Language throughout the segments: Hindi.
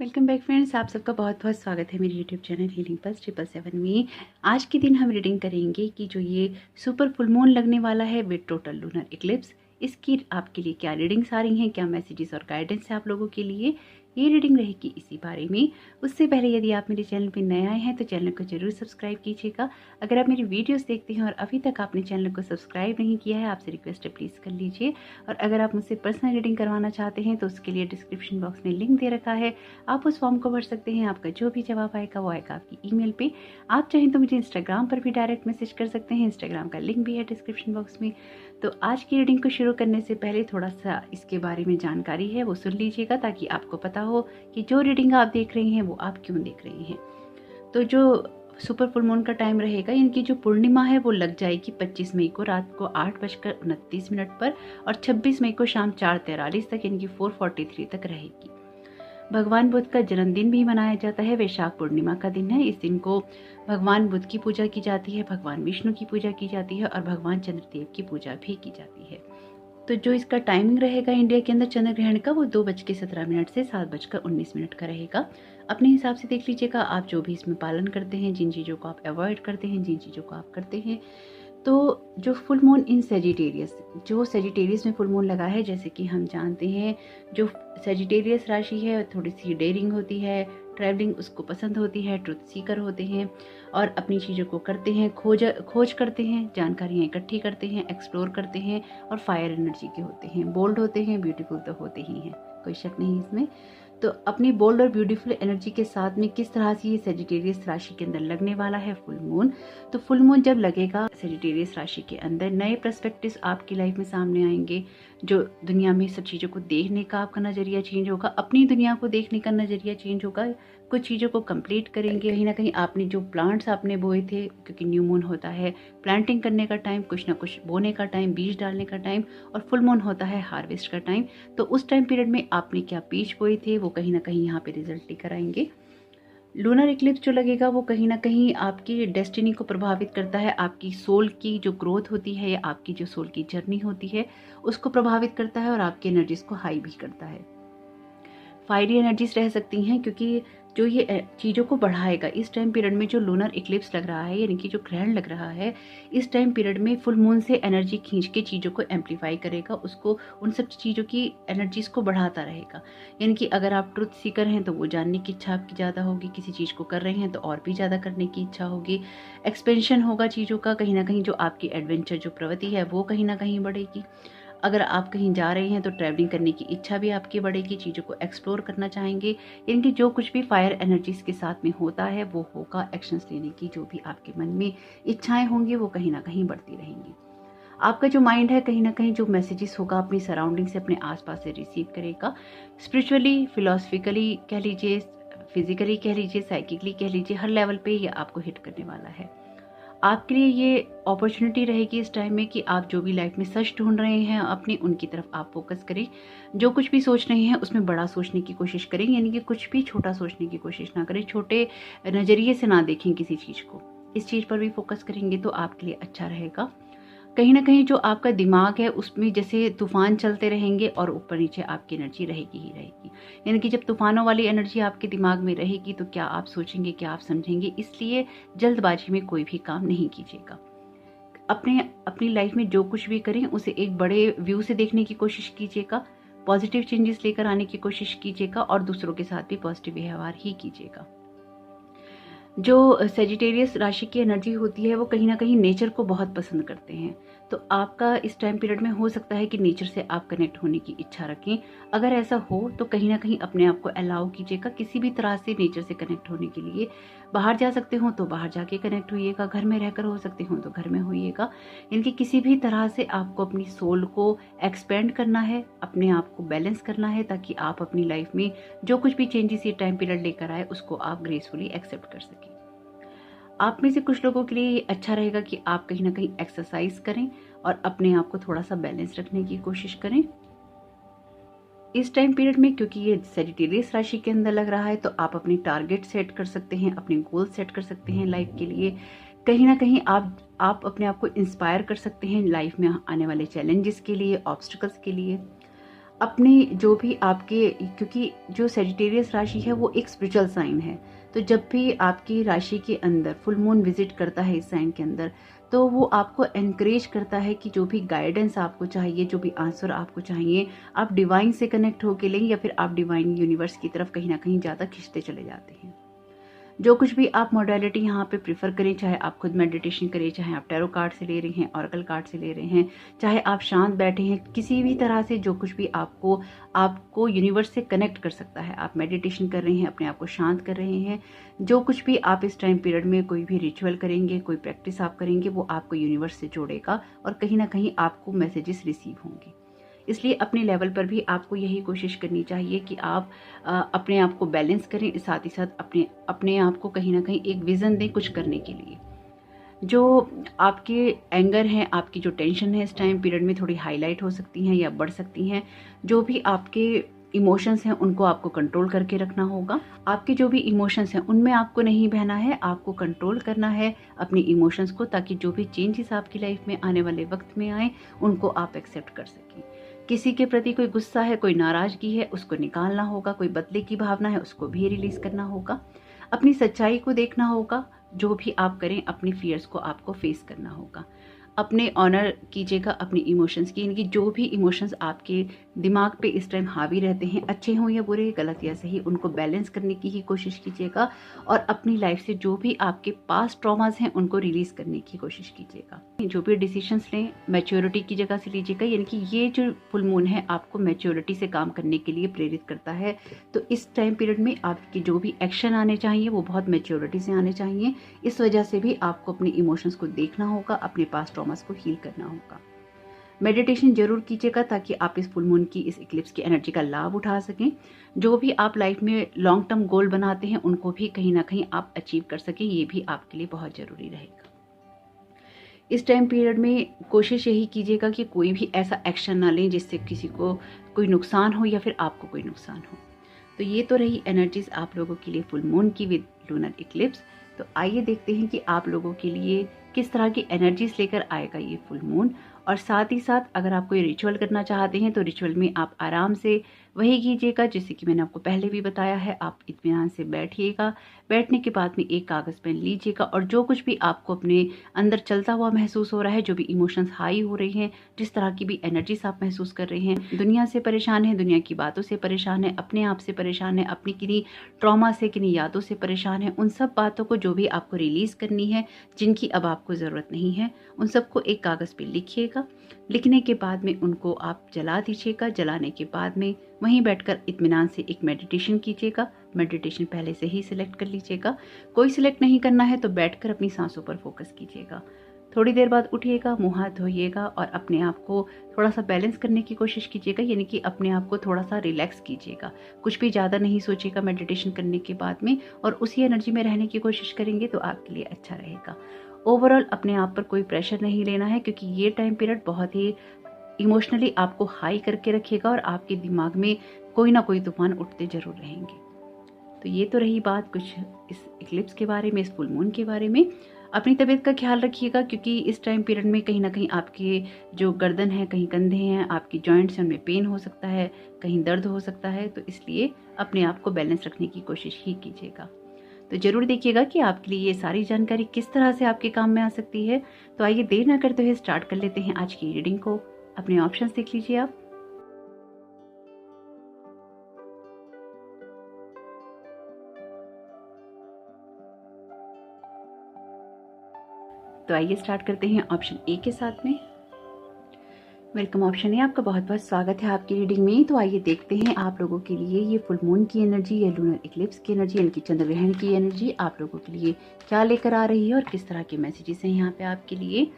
वेलकम बैक फ्रेंड्स, आप सबका बहुत बहुत स्वागत है मेरे यूट्यूब चैनल हीलिंग पल्स 777 में। आज के दिन हम रीडिंग करेंगे कि जो ये सुपर फुल मून लगने वाला है विद टोटल लूनर इक्लिप्स, इसकी आपके लिए क्या रीडिंग्स आ रही हैं, क्या मैसेजेस और गाइडेंस है आप लोगों के लिए, ये रीडिंग रहेगी इसी बारे में। उससे पहले यदि आप मेरे चैनल पर नए आए हैं तो चैनल को जरूर सब्सक्राइब कीजिएगा। अगर आप मेरी वीडियोस देखते हैं और अभी तक आपने चैनल को सब्सक्राइब नहीं किया है, आपसे रिक्वेस्ट है प्लीज़ कर लीजिए। और अगर आप मुझसे पर्सनल रीडिंग करवाना चाहते हैं तो उसके लिए डिस्क्रिप्शन बॉक्स में लिंक दे रखा है, आप उस फॉर्म को भर सकते हैं। आपका जो भी जवाब आएगा वो आएगा आपकी ईमेल पे। आप चाहें तो मुझे इंस्टाग्राम पर भी डायरेक्ट मैसेज कर सकते हैं, इंस्टाग्राम का लिंक भी है डिस्क्रिप्शन बॉक्स में। तो आज की रीडिंग को शुरू करने से पहले थोड़ा सा इसके बारे में जानकारी है वो सुन लीजिएगा, ताकि आपको पता हो कि जो रीडिंग आप देख रहे हैं वो आप क्यों देख रहे हैं। तो जो सुपर फुल मून का टाइम रहेगा, इनकी जो पूर्णिमा है वो लग जाएगी 25 मई को रात को 8:29 पर, और 26 मई को शाम 4:43 तक, इनकी 4:43 तक रहेगी। भगवान बुद्ध का जन्मदिन भी मनाया जाता है, वैशाख पूर्णिमा का दिन है। इस दिन को भगवान बुद्ध की पूजा की जाती है, भगवान विष्णु की पूजा की जाती है और भगवान चंद्रदेव की पूजा भी की जाती है। तो जो इसका टाइमिंग रहेगा इंडिया के अंदर चंद्र ग्रहण का, वो 2:17 से 7:19 का रहेगा। अपने हिसाब से देख लीजिएगा, आप जो भी इसमें पालन करते हैं, जिन चीज़ों को आप अवॉइड करते हैं, जिन चीज़ों को आप करते हैं। तो जो फुल मून इन सेजिटेरियस, जो सेजिटेरियस में फुल मून लगा है, जैसे कि हम जानते हैं जो सेजिटेरियस राशि है थोड़ी सी डेयरिंग होती है, ट्रैवलिंग उसको पसंद होती है, ट्रुथ सीकर होते हैं और अपनी चीज़ों को करते हैं, खोज करते हैं, जानकारियाँ इकट्ठी करते हैं, एक्सप्लोर करते हैं और फायर एनर्जी के होते हैं, बोल्ड होते हैं, ब्यूटीफुल तो होते ही हैं, कोई शक नहीं इसमें। तो अपनी बोल्ड और ब्यूटीफुल एनर्जी के साथ में किस तरह से ये सेजिटेरियस राशि के अंदर लगने वाला है फुल मून। तो फुल मून जब लगेगा सेजिटेरियस राशि के अंदर, नए पर्सपेक्टिव्स आपकी लाइफ में सामने आएंगे। जो दुनिया में सब चीज़ों को देखने का आपका नज़रिया चेंज होगा, अपनी दुनिया को देखने का नज़रिया चेंज होगा, कुछ चीज़ों को कंप्लीट करेंगे। कहीं ना कहीं आपने जो प्लांट्स आपने बोए थे, क्योंकि न्यू मून होता है प्लांटिंग करने का टाइम, कुछ ना कुछ बोने का टाइम, बीज डालने का टाइम, और फुल मून होता है हार्वेस्ट का टाइम। तो उस टाइम पीरियड में आपने क्या बीज बोए थे वो कहीं ना कहीं यहाँ पे रिजल्ट लेकर आएंगे। लूनर इक्लिप्स जो लगेगा वो कहीं ना कहीं आपकी डेस्टिनी को प्रभावित करता है, आपकी सोल की जो ग्रोथ होती है या आपकी जो सोल की जर्नी होती है उसको प्रभावित करता है और आपकी एनर्जीज को हाई भी करता है। फायरी एनर्जीज रह सकती हैं, क्योंकि जो ये चीज़ों को बढ़ाएगा इस टाइम पीरियड में, जो लूनर इक्लिप्स लग रहा है यानी कि जो ग्रहण लग रहा है इस टाइम पीरियड में, फुल मून से एनर्जी खींच के चीज़ों को एम्पलीफाई करेगा, उसको उन सब चीज़ों की एनर्जीज को बढ़ाता रहेगा। यानी कि अगर आप ट्रुथ सीकर हैं तो वो जानने की इच्छा आपकी ज़्यादा होगी, किसी चीज़ को कर रहे हैं तो और भी ज़्यादा करने की इच्छा होगी, एक्सपेंशन होगा चीज़ों का, कहीं ना कहीं जो आपकी एडवेंचर जो प्रवृत्ति है वो कहीं ना कहीं बढ़ेगी। अगर आप कहीं जा रहे हैं तो ट्रैवलिंग करने की इच्छा भी आपकी बढ़ेगी, चीज़ों को एक्सप्लोर करना चाहेंगे। इनकी जो कुछ भी फायर एनर्जीज के साथ में होता है वो होगा, एक्शंस लेने की जो भी आपके मन में इच्छाएं होंगी वो कहीं ना कहीं बढ़ती रहेंगी। आपका जो माइंड है कहीं ना कहीं जो मैसेजेस होगा अपनी सराउंडिंग से, अपने आसपास से रिसीव करेगा। स्पिरिचुअली, फिलोसफिकली कह लीजिए, फिजिकली कह लीजिए, साइकिकली कह लीजिए, हर लेवल पे ये आपको हिट करने वाला है। आपके लिए ये अपॉर्चुनिटी रहेगी इस टाइम में कि आप जो भी लाइफ में सच ढूंढ रहे हैं अपनी, उनकी तरफ आप फोकस करें। जो कुछ भी सोच रहे हैं उसमें बड़ा सोचने की कोशिश करें, यानी कि कुछ भी छोटा सोचने की कोशिश ना करें, छोटे नज़रिए से ना देखें किसी चीज़ को। इस चीज़ पर भी फोकस करेंगे तो आपके लिए अच्छा रहेगा। कहीं ना कहीं जो आपका दिमाग है उसमें जैसे तूफान चलते रहेंगे और ऊपर नीचे आपकी एनर्जी रहेगी ही रहेगी। यानी कि जब तूफानों वाली एनर्जी आपके दिमाग में रहेगी तो क्या आप सोचेंगे, क्या आप समझेंगे, इसलिए जल्दबाजी में कोई भी काम नहीं कीजिएगा। अपनी लाइफ में जो कुछ भी करें उसे एक बड़े व्यू से देखने की कोशिश कीजिएगा, पॉजिटिव चेंजेस लेकर आने की कोशिश कीजिएगा और दूसरों के साथ भी पॉजिटिव व्यवहार ही कीजिएगा। जो सेजिटेरियस राशि की एनर्जी होती है वो कहीं ना कहीं नेचर को बहुत पसंद करते हैं। तो आपका इस टाइम पीरियड में हो सकता है कि नेचर से आप कनेक्ट होने की इच्छा रखें। अगर ऐसा हो तो कहीं ना कहीं अपने आप को अलाउ कीजिएगा किसी भी तरह से नेचर से कनेक्ट होने के लिए। बाहर जा सकते हो तो बाहर जाके कनेक्ट होइएगा, घर में रहकर हो सकते हो तो घर में होइएगा। इनकी किसी भी तरह से आपको अपनी सोल को एक्सपेंड करना है, अपने आप को बैलेंस करना है, ताकि आप अपनी लाइफ में जो कुछ भी चेंजेस ये टाइम पीरियड लेकर आए उसको आप ग्रेसफुली एक्सेप्ट कर सकें। आप में से कुछ लोगों के लिए ये अच्छा रहेगा कि आप कहीं ना कहीं एक्सरसाइज करें और अपने आप को थोड़ा सा बैलेंस रखने की कोशिश करें इस टाइम पीरियड में, क्योंकि ये सेजिटेरियस राशि के अंदर लग रहा है। तो आप अपनी टारगेट सेट कर सकते हैं, अपने गोल सेट कर सकते हैं लाइफ के लिए। कहीं ना कहीं आप अपने आप को इंस्पायर कर सकते हैं लाइफ में आने वाले चैलेंजेस के लिए, ऑब्स्टिकल्स के लिए। अपने जो भी आपके, क्योंकि जो सेजिटेरियस राशि है वो एक स्पिरिचुअल साइन है, तो जब भी आपकी राशि के अंदर फुल मून विजिट करता है इस साइन के अंदर, तो वो आपको एनकरेज करता है कि जो भी गाइडेंस आपको चाहिए, जो भी आंसर आपको चाहिए, आप डिवाइन से कनेक्ट होके लेंगे या फिर आप डिवाइन यूनिवर्स की तरफ कहीं ना कहीं ज़्यादा खिंचते चले जाते हैं। जो कुछ भी आप मॉडलिटी यहाँ पे प्रीफर करें, चाहे आप खुद मेडिटेशन करें, चाहे आप टैरो कार्ड से ले रहे हैं, ऑरेकल कार्ड से ले रहे हैं, चाहे आप शांत बैठे हैं, किसी भी तरह से जो कुछ भी आपको यूनिवर्स से कनेक्ट कर सकता है, आप मेडिटेशन कर रहे हैं, अपने आप को शांत कर रहे हैं, जो कुछ भी आप इस टाइम पीरियड में कोई भी रिचुअल करेंगे, कोई प्रैक्टिस आप करेंगे, वो आपको यूनिवर्स से जोड़ेगा और कहीं ना कहीं आपको मैसेजेस रिसीव होंगे। इसलिए अपने लेवल पर भी आपको यही कोशिश करनी चाहिए कि आप अपने आप को बैलेंस करें, साथ ही साथ अपने आप को कहीं ना कहीं एक विज़न दें कुछ करने के लिए। जो आपके एंगर हैं, आपकी जो टेंशन है इस टाइम पीरियड में थोड़ी हाईलाइट हो सकती हैं या बढ़ सकती हैं। जो भी आपके इमोशंस हैं उनको आपको कंट्रोल करके रखना होगा। आपके जो भी इमोशंस हैं उनमें आपको नहीं बहना है, आपको कंट्रोल करना है अपने इमोशंस को, ताकि जो भी चेंजेस आपकी लाइफ में आने वाले वक्त में आए उनको आप एक्सेप्ट कर सकें। किसी के प्रति कोई गुस्सा है, कोई नाराजगी है, उसको निकालना होगा, कोई बदले की भावना है उसको भी रिलीज करना होगा, अपनी सच्चाई को देखना होगा, जो भी आप करें अपने फियर्स को आपको फेस करना होगा। अपने ऑनर कीजिएगा अपने इमोशंस की, यानी कि जो भी इमोशंस आपके दिमाग पे इस टाइम हावी रहते हैं, अच्छे हों या बुरे, गलत या सही, उनको बैलेंस करने की ही कोशिश कीजिएगा और अपनी लाइफ से जो भी आपके पास ट्रॉमास हैं उनको रिलीज करने की कोशिश कीजिएगा। जो भी डिसीजंस लें मैच्योरिटी की जगह से लीजिएगा, यानी कि ये जो फुल मून है आपको मैच्योरिटी से काम करने के लिए प्रेरित करता है। तो इस टाइम पीरियड में आपके जो भी एक्शन आने चाहिए वो बहुत मैच्योरिटी से आने चाहिए। इस वजह से भी आपको अपने इमोशंस को देखना होगा, अपने पास ट्रॉमास को हील करना होगा। मेडिटेशन जरूर कीजिएगा ताकि आप इस फुल मून की, इस इक्लिप्स की एनर्जी का लाभ उठा सकें। जो भी आप लाइफ में लॉन्ग टर्म गोल बनाते हैं उनको भी कहीं ना कहीं आप अचीव कर सकें, ये भी आपके लिए बहुत ज़रूरी रहेगा। इस टाइम पीरियड में कोशिश यही कीजिएगा कि कोई भी ऐसा एक्शन ना लें जिससे किसी को कोई नुकसान हो या फिर आपको कोई नुकसान हो। तो ये तो रही एनर्जीज आप लोगों के लिए फुल मून की विद लूनर इक्लिप्स। तो आइए देखते हैं कि आप लोगों के लिए किस तरह की एनर्जीज लेकर आएगा ये फुल मून। और साथ ही साथ अगर आप कोई रिचुअल करना चाहते हैं तो रिचुअल में आप आराम से वही कीजिएगा जैसे कि मैंने आपको पहले भी बताया है। आप इत्मीनान से बैठिएगा, बैठने के बाद में एक कागज़ पेन लीजिएगा और जो कुछ भी आपको अपने अंदर चलता हुआ महसूस हो रहा है, जो भी इमोशंस हाई हो रहे हैं, जिस तरह की भी एनर्जीज आप महसूस कर रहे हैं, दुनिया से परेशान है, दुनिया की बातों से परेशान है, अपने आप से परेशान है, अपनी किन्हीं ट्रॉमा से, किन्हीं यादों से परेशान है, उन सब बातों को जो भी आपको रिलीज़ करनी है, जिनकी अब आपको ज़रूरत नहीं है, उन सबको एक कागज़ पे लिखिएगा। लिखने के बाद में उनको आप जला दीजिएगा। जलाने के बाद में वहीं बैठकर इत्मीनान से एक मेडिटेशन कीजिएगा। मेडिटेशन पहले से ही सिलेक्ट कर लीजिएगा, कोई सिलेक्ट नहीं करना है तो बैठकर अपनी सांसों पर फोकस कीजिएगा। थोड़ी देर बाद उठिएगा, मुंह हाथ धोइएगा और अपने आप को थोड़ा सा बैलेंस करने की कोशिश कीजिएगा, यानी कि अपने आप को थोड़ा सा रिलैक्स कीजिएगा। कुछ भी ज़्यादा नहीं सोचिएगा मेडिटेशन करने के बाद में, और उसी एनर्जी में रहने की कोशिश करेंगे तो आपके लिए अच्छा रहेगा। ओवरऑल अपने आप पर कोई प्रेशर नहीं लेना है, क्योंकि ये टाइम पीरियड बहुत ही इमोशनली आपको हाई करके रखेगा और आपके दिमाग में कोई ना कोई तूफान उठते जरूर रहेंगे। तो ये तो रही बात कुछ इस इक्लिप्स के बारे में, इस फुल मून के बारे में। अपनी तबीयत का ख्याल रखिएगा, क्योंकि इस टाइम पीरियड में कहीं ना कहीं आपके जो गर्दन है, कहीं कंधे हैं, आपकी जॉइंट्स हैं, उनमें पेन हो सकता है, कहीं दर्द हो सकता है। तो इसलिए अपने आप को बैलेंस रखने की कोशिश ही कीजिएगा। तो जरूर देखिएगा कि आपके लिए ये सारी जानकारी किस तरह से आपके काम में आ सकती है। तो आइए देर ना करते हुए स्टार्ट कर लेते हैं आज की रीडिंग को। अपने ऑप्शंस देख लीजिए आप। तो आइए स्टार्ट करते हैं ऑप्शन ए के साथ में। वेलकम ऑप्शन है, आपका बहुत बहुत स्वागत है आपकी रीडिंग में। तो आइए देखते हैं आप लोगों के लिए ये फुल मून की एनर्जी या लूनर इक्लिप्स की एनर्जी, यानी कि चंद्र ग्रहण की एनर्जी आप लोगों के लिए क्या लेकर आ रही है और किस तरह के मैसेजेस हैं यहाँ पे आपके लिए।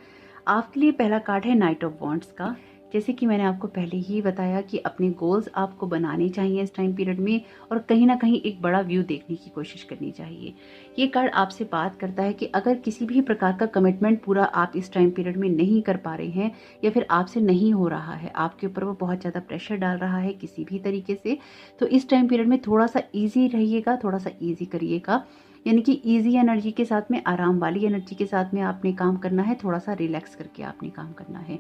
आपके लिए पहला कार्ड है नाइट ऑफ वॉन्ड्स का। जैसे कि मैंने आपको पहले ही बताया कि अपने गोल्स आपको बनाने चाहिए इस टाइम पीरियड में, और कहीं ना कहीं एक बड़ा व्यू देखने की कोशिश करनी चाहिए। ये कार्ड आपसे बात करता है कि अगर किसी भी प्रकार का कमिटमेंट पूरा आप इस टाइम पीरियड में नहीं कर पा रहे हैं, या फिर आपसे नहीं हो रहा है, आपके ऊपर वो बहुत ज़्यादा प्रेशर डाल रहा है किसी भी तरीके से, तो इस टाइम पीरियड में थोड़ा सा ईजी रहिएगा, थोड़ा सा ईजी करिएगा। यानी कि ईजी एनर्जी के साथ में, आराम वाली एनर्जी के साथ में आपने काम करना है, थोड़ा सा रिलैक्स करके आपने काम करना है।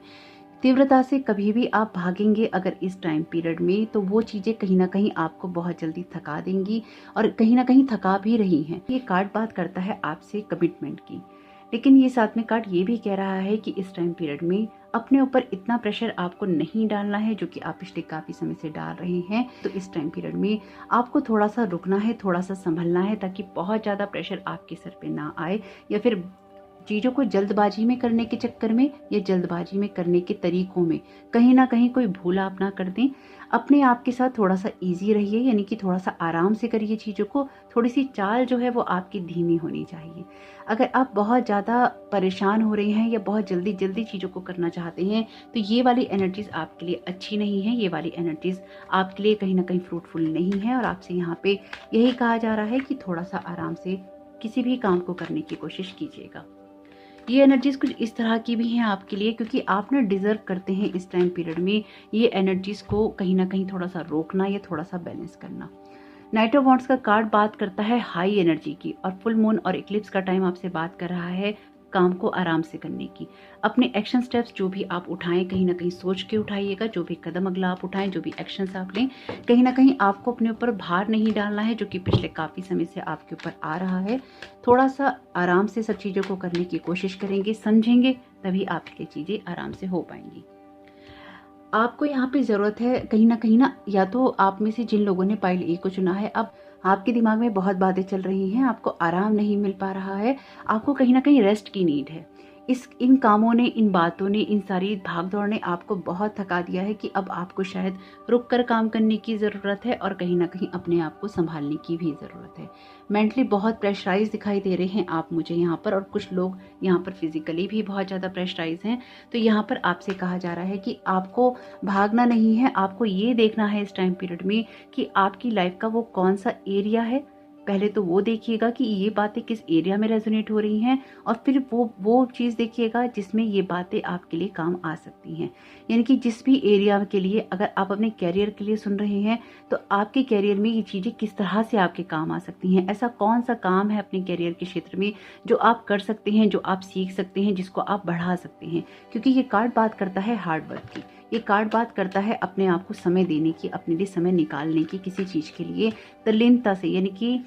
तीव्रता से कभी भी आप भागेंगे अगर इस टाइम पीरियड में, तो वो चीज़ें कहीं ना कहीं आपको बहुत जल्दी थका देंगी और कहीं ना कहीं थका भी रही हैं। ये कार्ड बात करता है आपसे कमिटमेंट की, लेकिन ये साथ में कार्ड ये भी कह रहा है कि इस टाइम पीरियड में अपने ऊपर इतना प्रेशर आपको नहीं डालना है जो कि आप पिछले काफ़ी समय से डाल रहे हैं। तो इस टाइम पीरियड में आपको थोड़ा सा रुकना है, थोड़ा सा संभलना है, ताकि बहुत ज़्यादा प्रेशर आपके सर पे ना आए, या फिर चीज़ों को जल्दबाजी में करने के चक्कर में या जल्दबाजी में करने के तरीकों में कहीं ना कहीं कोई भूल आप ना कर दें। अपने आप के साथ थोड़ा सा इजी रहिए, यानी कि थोड़ा सा आराम से करिए चीज़ों को। थोड़ी सी चाल जो है वो आपकी धीमी होनी चाहिए। अगर आप बहुत ज़्यादा परेशान हो रहे हैं या बहुत जल्दी जल्दी चीज़ों को करना चाहते हैं, तो ये वाली एनर्जीज आपके लिए अच्छी नहीं है। ये वाली एनर्जीज आपके लिए कहीं ना कहीं फ्रूटफुल नहीं है, और आपसे यहाँ पे यही कहा जा रहा है कि थोड़ा सा आराम से किसी भी काम को करने की कोशिश कीजिएगा। ये एनर्जीज कुछ इस तरह की भी हैं आपके लिए, क्योंकि आप ना डिजर्व करते हैं इस टाइम पीरियड में ये एनर्जीज को कहीं ना कहीं थोड़ा सा रोकना या थोड़ा सा बैलेंस करना। नाइट ऑफ वॉन्ड्स का कार्ड बात करता है हाई एनर्जी की, और फुल मून और इक्लिप्स का टाइम आपसे बात कर रहा है काम को आराम से करने की। अपने एक्शन स्टेप्स जो भी आप उठाएं कहीं ना कहीं सोच के उठाइएगा। जो भी कदम अगला आप उठाएं, जो भी एक्शंस आप लें, कहीं ना कहीं आपको अपने ऊपर भार नहीं डालना है जो कि पिछले काफ़ी समय से आपके ऊपर आ रहा है। थोड़ा सा आराम से सब चीज़ों को करने की कोशिश करेंगे, समझेंगे, तभी आपके लिए चीज़ें आराम से हो पाएंगी। आपको यहाँ पे ज़रूरत है कहीं ना या तो आप में से जिन लोगों ने पाइल ए को चुना है, अब आपके दिमाग में बहुत बातें चल रही हैं, आपको आराम नहीं मिल पा रहा है, आपको कहीं ना कहीं रेस्ट की नीड है। इन कामों ने, इन बातों ने, इन सारी भाग दौड़ ने आपको बहुत थका दिया है कि अब आपको शायद रुक कर काम करने की ज़रूरत है, और कहीं ना कहीं अपने आप को संभालने की भी ज़रूरत है। मेंटली बहुत प्रेशराइज दिखाई दे रहे हैं आप मुझे यहाँ पर, और कुछ लोग यहाँ पर फिजिकली भी बहुत ज़्यादा प्रेशराइज हैं। तो यहाँ पर आपसे कहा जा रहा है कि आपको भागना नहीं है, आपको ये देखना है इस टाइम पीरियड में कि आपकी लाइफ का वो कौन सा एरिया है। पहले तो वो देखिएगा कि ये बातें किस एरिया में रेजोनेट हो रही हैं, और फिर वो चीज़ देखिएगा जिसमें ये बातें आपके लिए काम आ सकती हैं। यानी कि जिस भी एरिया के लिए, अगर आप अपने कैरियर के लिए सुन रहे हैं, तो आपके कैरियर में ये चीज़ें किस तरह से आपके काम आ सकती हैं। ऐसा कौन सा काम है अपने कैरियर के क्षेत्र में जो आप कर सकते हैं, जो आप सीख सकते हैं, जिसको आप बढ़ा सकते हैं। क्योंकि ये कार्ड बात करता है हार्ड वर्क की, ये कार्ड बात करता है अपने आप को समय देने की, अपने लिए समय निकालने की, किसी चीज़ के लिए तल्लीनता से, यानी कि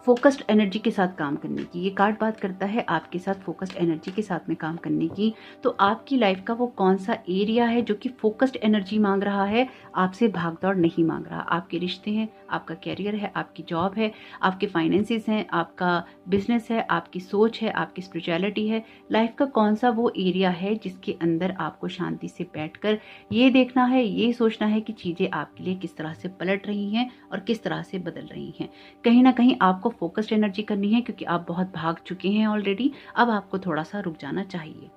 फोकस्ड एनर्जी के साथ काम करने की। ये कार्ड बात करता है आपके साथ फोकस्ड एनर्जी के साथ में काम करने की। तो आपकी लाइफ का वो कौन सा एरिया है जो कि फोकस्ड एनर्जी मांग रहा है, आपसे भागदौड़ नहीं मांग रहा। आपके रिश्ते हैं, आपका कैरियर है, आपकी जॉब है, आपके फाइनेंसेस हैं, आपका बिजनेस है, आपकी सोच है, आपकी स्पिरिचुअलिटी है। लाइफ का कौन सा वो एरिया है जिसके अंदर आपको शांति से बैठकर ये देखना है, ये सोचना है कि चीज़ें आपके लिए किस तरह से पलट रही हैं और किस तरह से बदल रही हैं। कहीं ना कहीं आपको फोकस्ड एनर्जी करनी है, क्योंकि आप बहुत भाग चुके हैं ऑलरेडी। अब आपको थोड़ा सा रुक जाना चाहिए।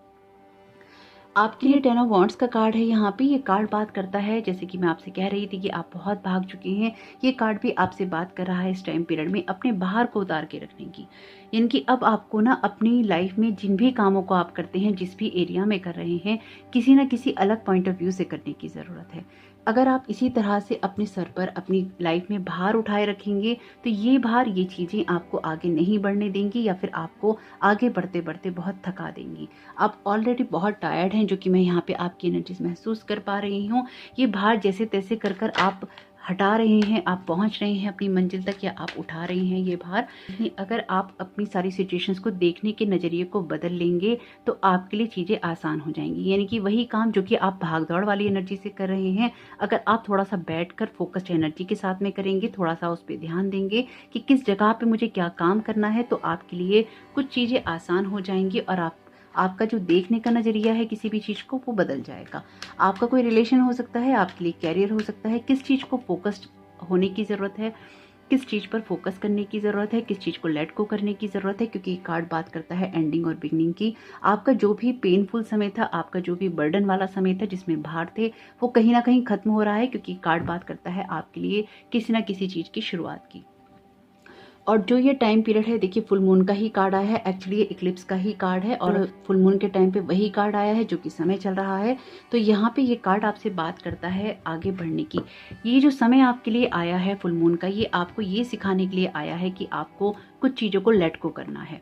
आपके लिए 10 ऑफ वॉन्ड्स का कार्ड है यहाँ पे। ये कार्ड बात करता है, जैसे कि मैं आपसे कह रही थी कि आप बहुत भाग चुके हैं, ये कार्ड भी आपसे बात कर रहा है इस टाइम पीरियड में अपने बाहर को उतार के रखने की। यानी कि अब आपको ना अपनी लाइफ में जिन भी कामों को आप करते हैं, जिस भी एरिया में कर रहे हैं, किसी न किसी अलग पॉइंट ऑफ व्यू से करने की ज़रूरत है। अगर आप इसी तरह से अपने सर पर अपनी लाइफ में भार उठाए रखेंगे, तो ये भार, ये चीज़ें आपको आगे नहीं बढ़ने देंगी, या फिर आपको आगे बढ़ते बढ़ते बहुत थका देंगी। आप ऑलरेडी बहुत टायर्ड हैं, जो कि मैं यहाँ पे आपकी एनर्जीज महसूस कर पा रही हूँ। ये भार जैसे तैसे कर कर आप हटा रहे हैं, आप पहुंच रहे हैं अपनी मंजिल तक, या आप उठा रहे हैं ये भार। अगर आप अपनी सारी सिचुएशंस को देखने के नज़रिए को बदल लेंगे, तो आपके लिए चीज़ें आसान हो जाएंगी। यानी कि वही काम जो कि आप भागदौड़ वाली एनर्जी से कर रहे हैं, अगर आप थोड़ा सा बैठकर फोकस्ड एनर्जी के साथ में करेंगे, थोड़ा सा उस पर ध्यान देंगे कि किस जगह पे मुझे क्या काम करना है, तो आपके लिए कुछ चीज़ें आसान हो जाएंगी, और आपका जो देखने का नज़रिया है किसी भी चीज़ को, वो बदल जाएगा। आपका कोई रिलेशन हो सकता है, आपके लिए कैरियर हो सकता है। किस चीज़ को फोकस्ड होने की ज़रूरत है, किस चीज़ पर फोकस करने की ज़रूरत है, किस चीज़ को लेट गो करने की ज़रूरत है, क्योंकि कार्ड बात करता है एंडिंग और बिगनिंग की। आपका जो भी पेनफुल समय था, आपका जो भी बर्डन वाला समय था, जिसमें भार थे, वो कहीं ना कहीं खत्म हो रहा है, क्योंकि कार्ड बात करता है आपके लिए किसी ना किसी चीज़ की शुरुआत की। और जो ये टाइम पीरियड है, देखिए फुल मून का ही कार्ड आया है, एक्चुअली ये इक्लिप्स का ही कार्ड है, और फुल मून के टाइम पे वही कार्ड आया है जो कि समय चल रहा है। तो यहाँ पे ये कार्ड आपसे बात करता है आगे बढ़ने की। ये जो समय आपके लिए आया है फुल मून का, ये आपको ये सिखाने के लिए आया है कि आपको कुछ चीज़ों को लेट गो करना है।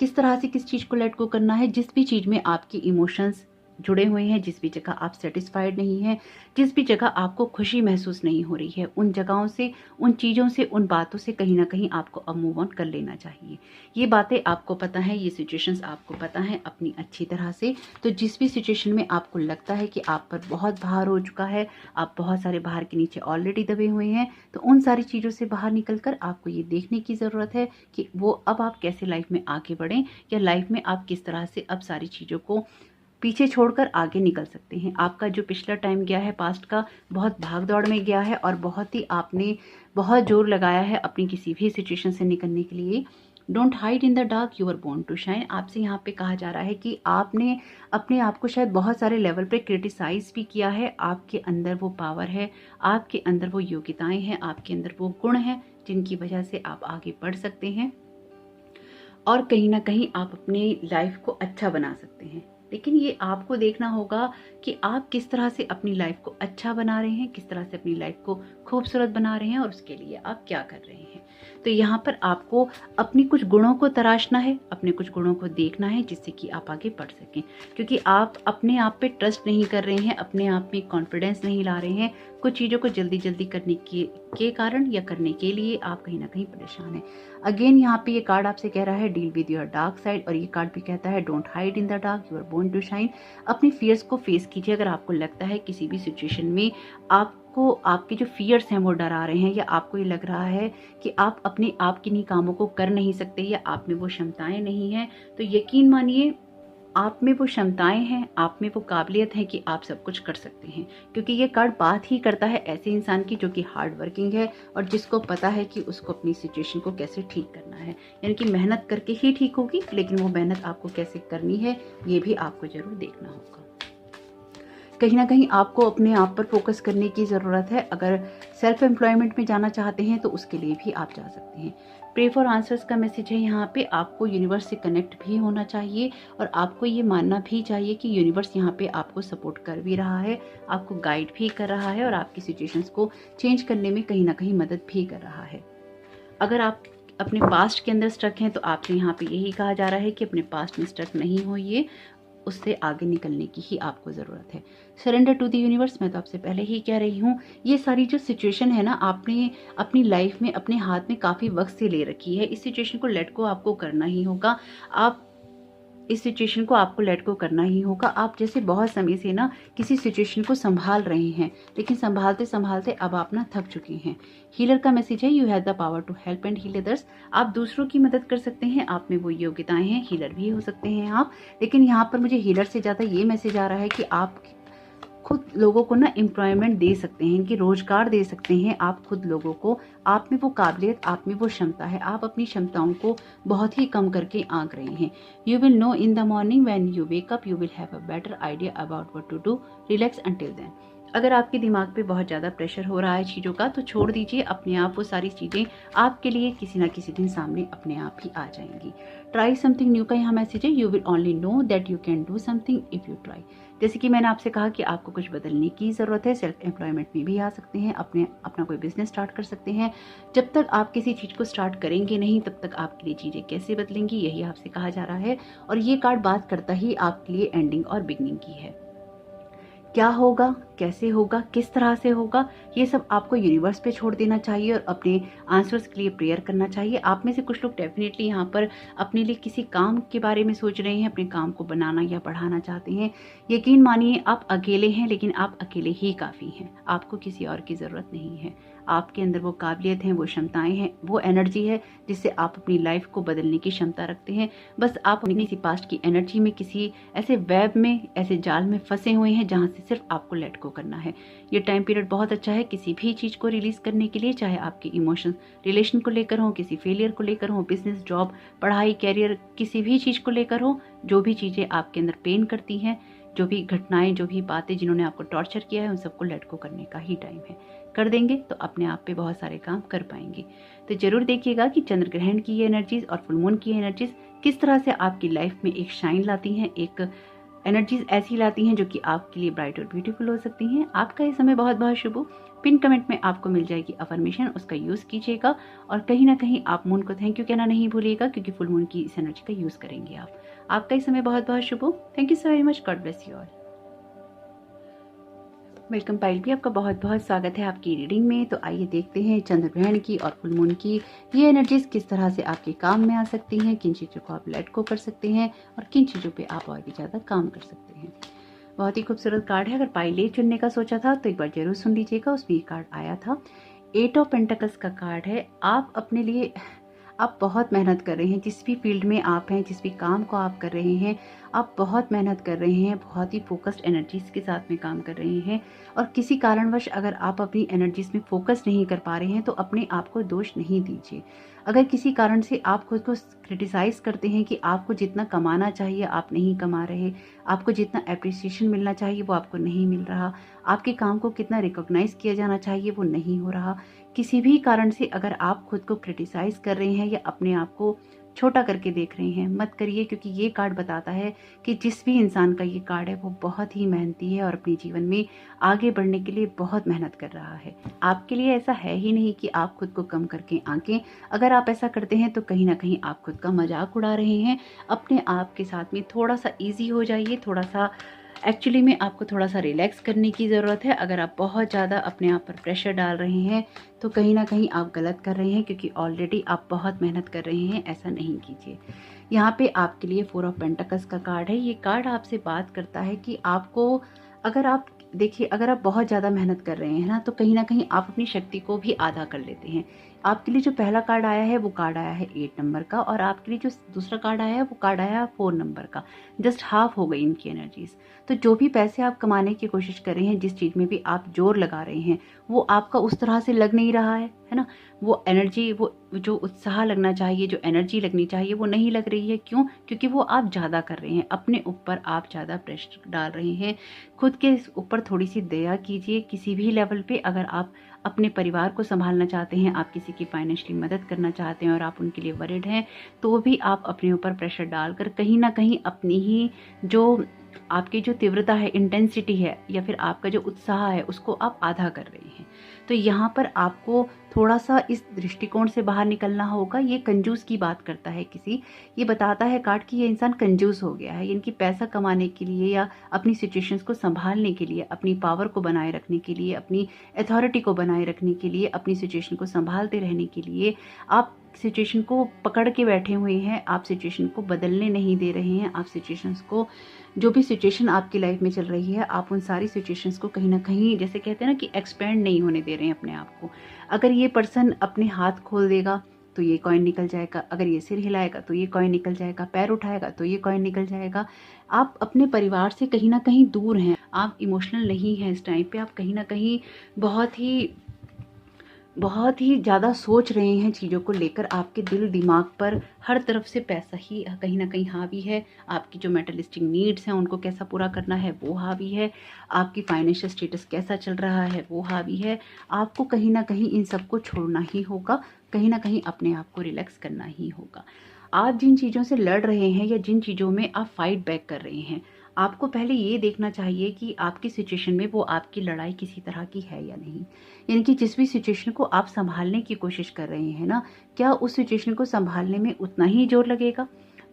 किस तरह से किस चीज़ को लेट गो करना है? जिस भी चीज़ में आपके इमोशंस जुड़े हुए हैं, जिस भी जगह आप सेटिस्फाइड नहीं हैं, जिस भी जगह आपको खुशी महसूस नहीं हो रही है, उन जगहों से, उन चीज़ों से, उन बातों से कहीं ना कहीं आपको अब मूव ऑन कर लेना चाहिए। ये बातें आपको पता है, ये सिचुएशंस आपको पता है अपनी अच्छी तरह से। तो जिस भी सिचुएशन में आपको लगता है कि आप पर बहुत भार हो चुका है, आप बहुत सारे भार के नीचे ऑलरेडी दबे हुए हैं, तो उन सारी चीज़ों से बाहर निकलकर आपको ये देखने की ज़रूरत है कि वो अब आप कैसे लाइफ में आगे बढ़ें, या लाइफ में आप किस तरह से अब सारी चीज़ों को पीछे छोड़कर आगे निकल सकते हैं। आपका जो पिछला टाइम गया है पास्ट का, बहुत भाग दौड़ में गया है और बहुत ही आपने बहुत जोर लगाया है अपनी किसी भी सिचुएशन से निकलने के लिए। Don't hide in the dark, you are born to shine. आपसे यहाँ पे कहा जा रहा है कि आपने अपने आप को शायद बहुत सारे लेवल पे क्रिटिसाइज भी किया है। आपके अंदर वो पावर है, आपके अंदर वो योग्यताएं हैं, आपके अंदर वो गुण हैं जिनकी वजह से आप आगे बढ़ सकते हैं और कहीं ना कहीं आप अपनी लाइफ को अच्छा बना सकते हैं। लेकिन ये आपको देखना होगा कि आप किस तरह से अपनी लाइफ को अच्छा बना रहे हैं, किस तरह से अपनी लाइफ को खूबसूरत बना रहे हैं और उसके लिए आप क्या कर रहे हैं। तो यहाँ पर आपको अपनी कुछ गुणों को तराशना है, अपने कुछ गुणों को देखना है जिससे कि आप आगे बढ़ सकें। क्योंकि आप अपने आप पे ट्रस्ट नहीं कर रहे हैं, अपने आप में कॉन्फिडेंस नहीं ला रहे हैं, कुछ चीज़ों को जल्दी जल्दी करने के कारण या करने के लिए आप कहीं ना कहीं परेशान हैं। अगेन यहाँ पे ये कार्ड आपसे कह रहा है deal with your dark side, और ये कार्ड भी कहता है don't hide in the dark, you are born to shine. अपने फियर्स को फेस कीजिए। अगर आपको लगता है किसी भी सिचुएशन में आपको आपके जो फियर्स हैं वो डरा रहे हैं, या आपको ये लग रहा है कि आप अपने आप किन्हीं कामों को कर नहीं सकते, या आप में वो क्षमताएं नहीं हैं, तो यकीन मानिए आप में वो क्षमताएं हैं, आप में वो काबिलियत है कि आप सब कुछ कर सकते हैं। क्योंकि ये कार्ड बात ही करता है ऐसे इंसान की जो कि हार्ड वर्किंग है और जिसको पता है कि उसको अपनी सिचुएशन को कैसे ठीक करना है। यानी कि मेहनत करके ही ठीक होगी, लेकिन वो मेहनत आपको कैसे करनी है ये भी आपको जरूर देखना होगा। कहीं ना कहीं आपको अपने आप पर फोकस करने की ज़रूरत है। अगर सेल्फ एम्प्लॉयमेंट में जाना चाहते हैं तो उसके लिए भी आप जा सकते हैं। प्रे फॉर आंसर्स का मैसेज है यहाँ पे। आपको यूनिवर्स से कनेक्ट भी होना चाहिए और आपको ये मानना भी चाहिए कि यूनिवर्स यहाँ पे आपको सपोर्ट कर भी रहा है, आपको गाइड भी कर रहा है और आपकी सिचुएशंस को चेंज करने में कहीं ना कहीं मदद भी कर रहा है। अगर आप अपने पास्ट के अंदर स्टक हैं तो आपसे यहाँ पे यही कहा जा रहा है कि अपने पास्ट में स्टक नहीं होइए, उससे आगे निकलने की ही आपको ज़रूरत है। सरेंडर टू द यूनिवर्स, मैं तो आपसे पहले ही कह रही हूँ, ये सारी जो सिचुएशन है ना आपने अपनी लाइफ में अपने हाथ में काफ़ी वक्त से ले रखी है। इस सिचुएशन को लेट को आपको करना ही होगा। आप इस सिचुएशन को आपको लेट गो करना ही होगा। आप जैसे बहुत समय से ना किसी सिचुएशन को संभाल रहे हैं, लेकिन संभालते संभालते अब आप ना थक चुके हैं। हीलर का मैसेज है you have the power to help and heal others. आप दूसरों की मदद कर सकते हैं, आप में वो योग्यताएं हैं, हीलर भी हो सकते हैं आप। लेकिन यहाँ पर मुझे हीलर से ज़्यादा ये मैसेज आ रहा है कि आप खुद लोगों को ना एम्प्लॉयमेंट दे सकते हैं, इनकी रोजगार दे सकते हैं आप खुद लोगों को। आप में वो काबिलियत, आप में वो क्षमता है, आप अपनी क्षमताओं को बहुत ही कम करके आंक रहे हैं। You will know in the morning when you wake up, you will have a better idea about what to do, relax until then. अगर आपके दिमाग पे बहुत ज़्यादा प्रेशर हो रहा है चीज़ों का, तो छोड़ दीजिए, अपने आप वो सारी चीज़ें आपके लिए किसी ना किसी दिन सामने अपने आप ही आ जाएंगी। ट्राई समथिंग न्यू का यहाँ मैसेज है you will only know that you can do something if you try. जैसे कि मैंने आपसे कहा कि आपको कुछ बदलने की ज़रूरत है, सेल्फ एम्प्लॉयमेंट में भी आ सकते हैं, अपना कोई बिजनेस स्टार्ट कर सकते हैं। जब तक आप किसी चीज़ को स्टार्ट करेंगे नहीं, तब तक आपके लिए चीज़ें कैसे बदलेंगी, यही आपसे कहा जा रहा है। और ये कार्ड बात करता ही आपके लिए एंडिंग और बिगनिंग की है। क्या होगा, कैसे होगा, किस तरह से होगा, ये सब आपको यूनिवर्स पे छोड़ देना चाहिए और अपने आंसर्स के लिए प्रेयर करना चाहिए। आप में से कुछ लोग डेफिनेटली यहाँ पर अपने लिए किसी काम के बारे में सोच रहे हैं, अपने काम को बनाना या बढ़ाना चाहते हैं। यकीन मानिए आप अकेले हैं, लेकिन आप अकेले ही काफ़ी हैं, आपको किसी और की ज़रूरत नहीं है। आपके अंदर वो काबिलियत है, वो क्षमताएं हैं, वो एनर्जी है जिससे आप अपनी लाइफ को बदलने की क्षमता रखते हैं। बस आप अपनी किसी पास्ट की एनर्जी में, किसी ऐसे वेब में, ऐसे जाल में फंसे हुए हैं जहाँ से सिर्फ आपको लेट गो करना है। ये टाइम पीरियड बहुत अच्छा है किसी भी चीज़ को रिलीज करने के लिए, चाहे आपके इमोशंस रिलेशन को लेकर हो, किसी फेलियर को लेकर हो, बिजनेस, जॉब, पढ़ाई, कैरियर, किसी भी चीज़ को लेकर हो। जो भी चीज़ें आपके अंदर पेन करती हैं, जो भी घटनाएं, जो भी बातें जिन्होंने आपको टॉर्चर किया है, उन सबको लेट गो करने का ही टाइम है। कर देंगे तो अपने आप पे बहुत सारे काम कर पाएंगे। तो जरूर देखिएगा कि चंद्र ग्रहण की ये एनर्जीज और फुल मून की एनर्जीज किस तरह से आपकी लाइफ में एक शाइन लाती हैं, एक एनर्जीज ऐसी लाती हैं जो कि आपके लिए ब्राइट और ब्यूटीफुल हो सकती हैं। आपका ये समय बहुत बहुत शुभ हो। पिन कमेंट में आपको मिल जाएगी अफर्मेशन, उसका यूज़ कीजिएगा और कहीं ना कहीं आप मून को थैंक यू कहना नहीं भूलिएगा, क्योंकि फुल मून की इस एनर्जी का यूज़ करेंगे आप। आपका ये समय बहुत बहुत शुभ हो। Thank you so very much. God bless you all. Welcome pile भी, आपका बहुत बहुत स्वागत है आपकी रीडिंग में। तो आइए देखते हैं चंद्र ग्रहण की और फुल मून की ये एनर्जीज किस तरह से आपके काम में आ सकती हैं, किन चीज़ों को आप लेट गो कर सकते हैं और किन चीज़ों पे आप और भी ज़्यादा काम कर सकते हैं। बहुत ही खूबसूरत कार्ड है। अगर पाइल चुनने का सोचा था तो एक बार जरूर सुन लीजिएगा, उसमें ये कार्ड आया था। 8 ऑफ पेंटिकल्स का कार्ड है। आप अपने लिए आप बहुत मेहनत कर रहे हैं, जिस भी फील्ड में आप हैं, जिस भी काम को आप कर रहे हैं, आप बहुत मेहनत कर रहे हैं, बहुत ही फोकस्ड एनर्जीज के साथ में काम कर रहे हैं। और किसी कारणवश अगर आप अपनी एनर्जीज में फोकस नहीं कर पा रहे हैं तो अपने आप को दोष नहीं दीजिए। अगर किसी कारण से आप खुद को क्रिटिसाइज करते हैं कि आपको जितना कमाना चाहिए आप नहीं कमा रहे, आपको जितना अप्रिसिएशन मिलना चाहिए वो आपको नहीं मिल रहा, आपके काम को कितना रिकॉग्नाइज किया जाना चाहिए वो नहीं हो रहा, किसी भी कारण से अगर आप खुद को क्रिटिसाइज कर रहे हैं या अपने आप को छोटा करके देख रहे हैं, मत करिए। क्योंकि ये कार्ड बताता है कि जिस भी इंसान का ये कार्ड है वो बहुत ही मेहनती है और अपने जीवन में आगे बढ़ने के लिए बहुत मेहनत कर रहा है। आपके लिए ऐसा है ही नहीं कि आप खुद को कम करके आंकें। अगर आप ऐसा करते हैं तो कहीं ना कहीं आप खुद का मजाक उड़ा रहे हैं। अपने आप के साथ में थोड़ा सा ईजी हो जाइए, थोड़ा सा एक्चुअली में आपको थोड़ा सा रिलैक्स करने की ज़रूरत है। अगर आप बहुत ज़्यादा अपने आप पर प्रेशर डाल रहे हैं तो कहीं ना कहीं आप गलत कर रहे हैं, क्योंकि ऑलरेडी आप बहुत मेहनत कर रहे हैं। ऐसा नहीं कीजिए। यहाँ पे आपके लिए 4 ऑफ पेंटिकल्स का कार्ड है। ये कार्ड आपसे बात करता है कि आपको, अगर आप देखिए, अगर आप बहुत ज़्यादा मेहनत कर रहे हैं ना तो कहीं ना कहीं आप अपनी शक्ति को भी आधा कर लेते हैं। आपके लिए जो पहला कार्ड आया है वो कार्ड आया है 8 नंबर का, और आपके लिए जो दूसरा कार्ड आया है वो कार्ड आया है 4 नंबर का। जस्ट हाफ हो गई इनकी एनर्जीज। तो जो भी पैसे आप कमाने की कोशिश कर रहे हैं, जिस चीज़ में भी आप जोर लगा रहे हैं, वो आपका उस तरह से लग नहीं रहा है ना। वो एनर्जी, वो जो उत्साह लगना चाहिए, जो एनर्जी लगनी चाहिए वो नहीं लग रही है। क्यों? क्योंकि वो आप ज़्यादा कर रहे हैं, अपने ऊपर आप ज़्यादा प्रेशर डाल रहे हैं। खुद के ऊपर थोड़ी सी दया कीजिए। किसी भी लेवल पे अगर आप अपने परिवार को संभालना चाहते हैं, आप किसी की फाइनेंशियली मदद करना चाहते हैं और आप उनके लिए वरिड हैं, तो भी आप अपने ऊपर प्रेशर डालकर कहीं ना कहीं अपनी ही जो आपकी जो तीव्रता है, इंटेंसिटी है, या फिर आपका जो उत्साह है, उसको आप आधा कर रहे हैं। तो यहाँ पर आपको थोड़ा सा इस दृष्टिकोण से बाहर निकलना होगा। ये कंजूस की बात करता है किसी, ये बताता है कार्ड कि ये इंसान कंजूस हो गया है। इनकी पैसा कमाने के लिए या अपनी सिचुएशंस को संभालने के लिए, अपनी पावर को बनाए रखने के लिए, अपनी अथॉरिटी को बनाए रखने के लिए, अपनी सिचुएशन को संभालते रहने के लिए आप सिचुएशन को पकड़ के बैठे हुए हैं। आप सिचुएशन को बदलने नहीं दे रहे हैं। आप सिचुएशंस को, जो भी सिचुएशन आपकी लाइफ में चल रही है, आप उन सारी सिचुएशंस को कहीं ना कहीं, जैसे कहते हैं ना कि एक्सपेंड नहीं होने दे रहे हैं अपने आप को। अगर ये पर्सन अपने हाथ खोल देगा तो ये कॉइन निकल जाएगा, अगर ये सिर हिलाएगा तो ये कॉइन निकल जाएगा, पैर उठाएगा तो ये कॉइन निकल जाएगा। आप अपने परिवार से कहीं ना कहीं दूर हैं, आप इमोशनल नहीं हैं इस टाइम पे। आप कहीं ना कहीं बहुत ही ज़्यादा सोच रहे हैं चीज़ों को लेकर। आपके दिल दिमाग पर हर तरफ से पैसा ही कहीं ना कहीं हावी है। आपकी जो मेटलिस्टिक नीड्स हैं उनको कैसा पूरा करना है वो हावी है। आपकी फाइनेंशियल स्टेटस कैसा चल रहा है वो हावी है। आपको कहीं ना कहीं इन सबको छोड़ना ही होगा, कहीं ना कहीं अपने आप को रिलैक्स करना ही होगा। आप जिन चीज़ों से लड़ रहे हैं या जिन चीज़ों में आप फाइट बैक कर रहे हैं, आपको पहले ये देखना चाहिए कि आपकी सिचुएशन में वो आपकी लड़ाई किसी तरह की है या नहीं। यानी कि जिस भी सिचुएशन को आप संभालने की कोशिश कर रहे हैं ना, क्या उस सिचुएशन को संभालने में उतना ही जोर लगेगा?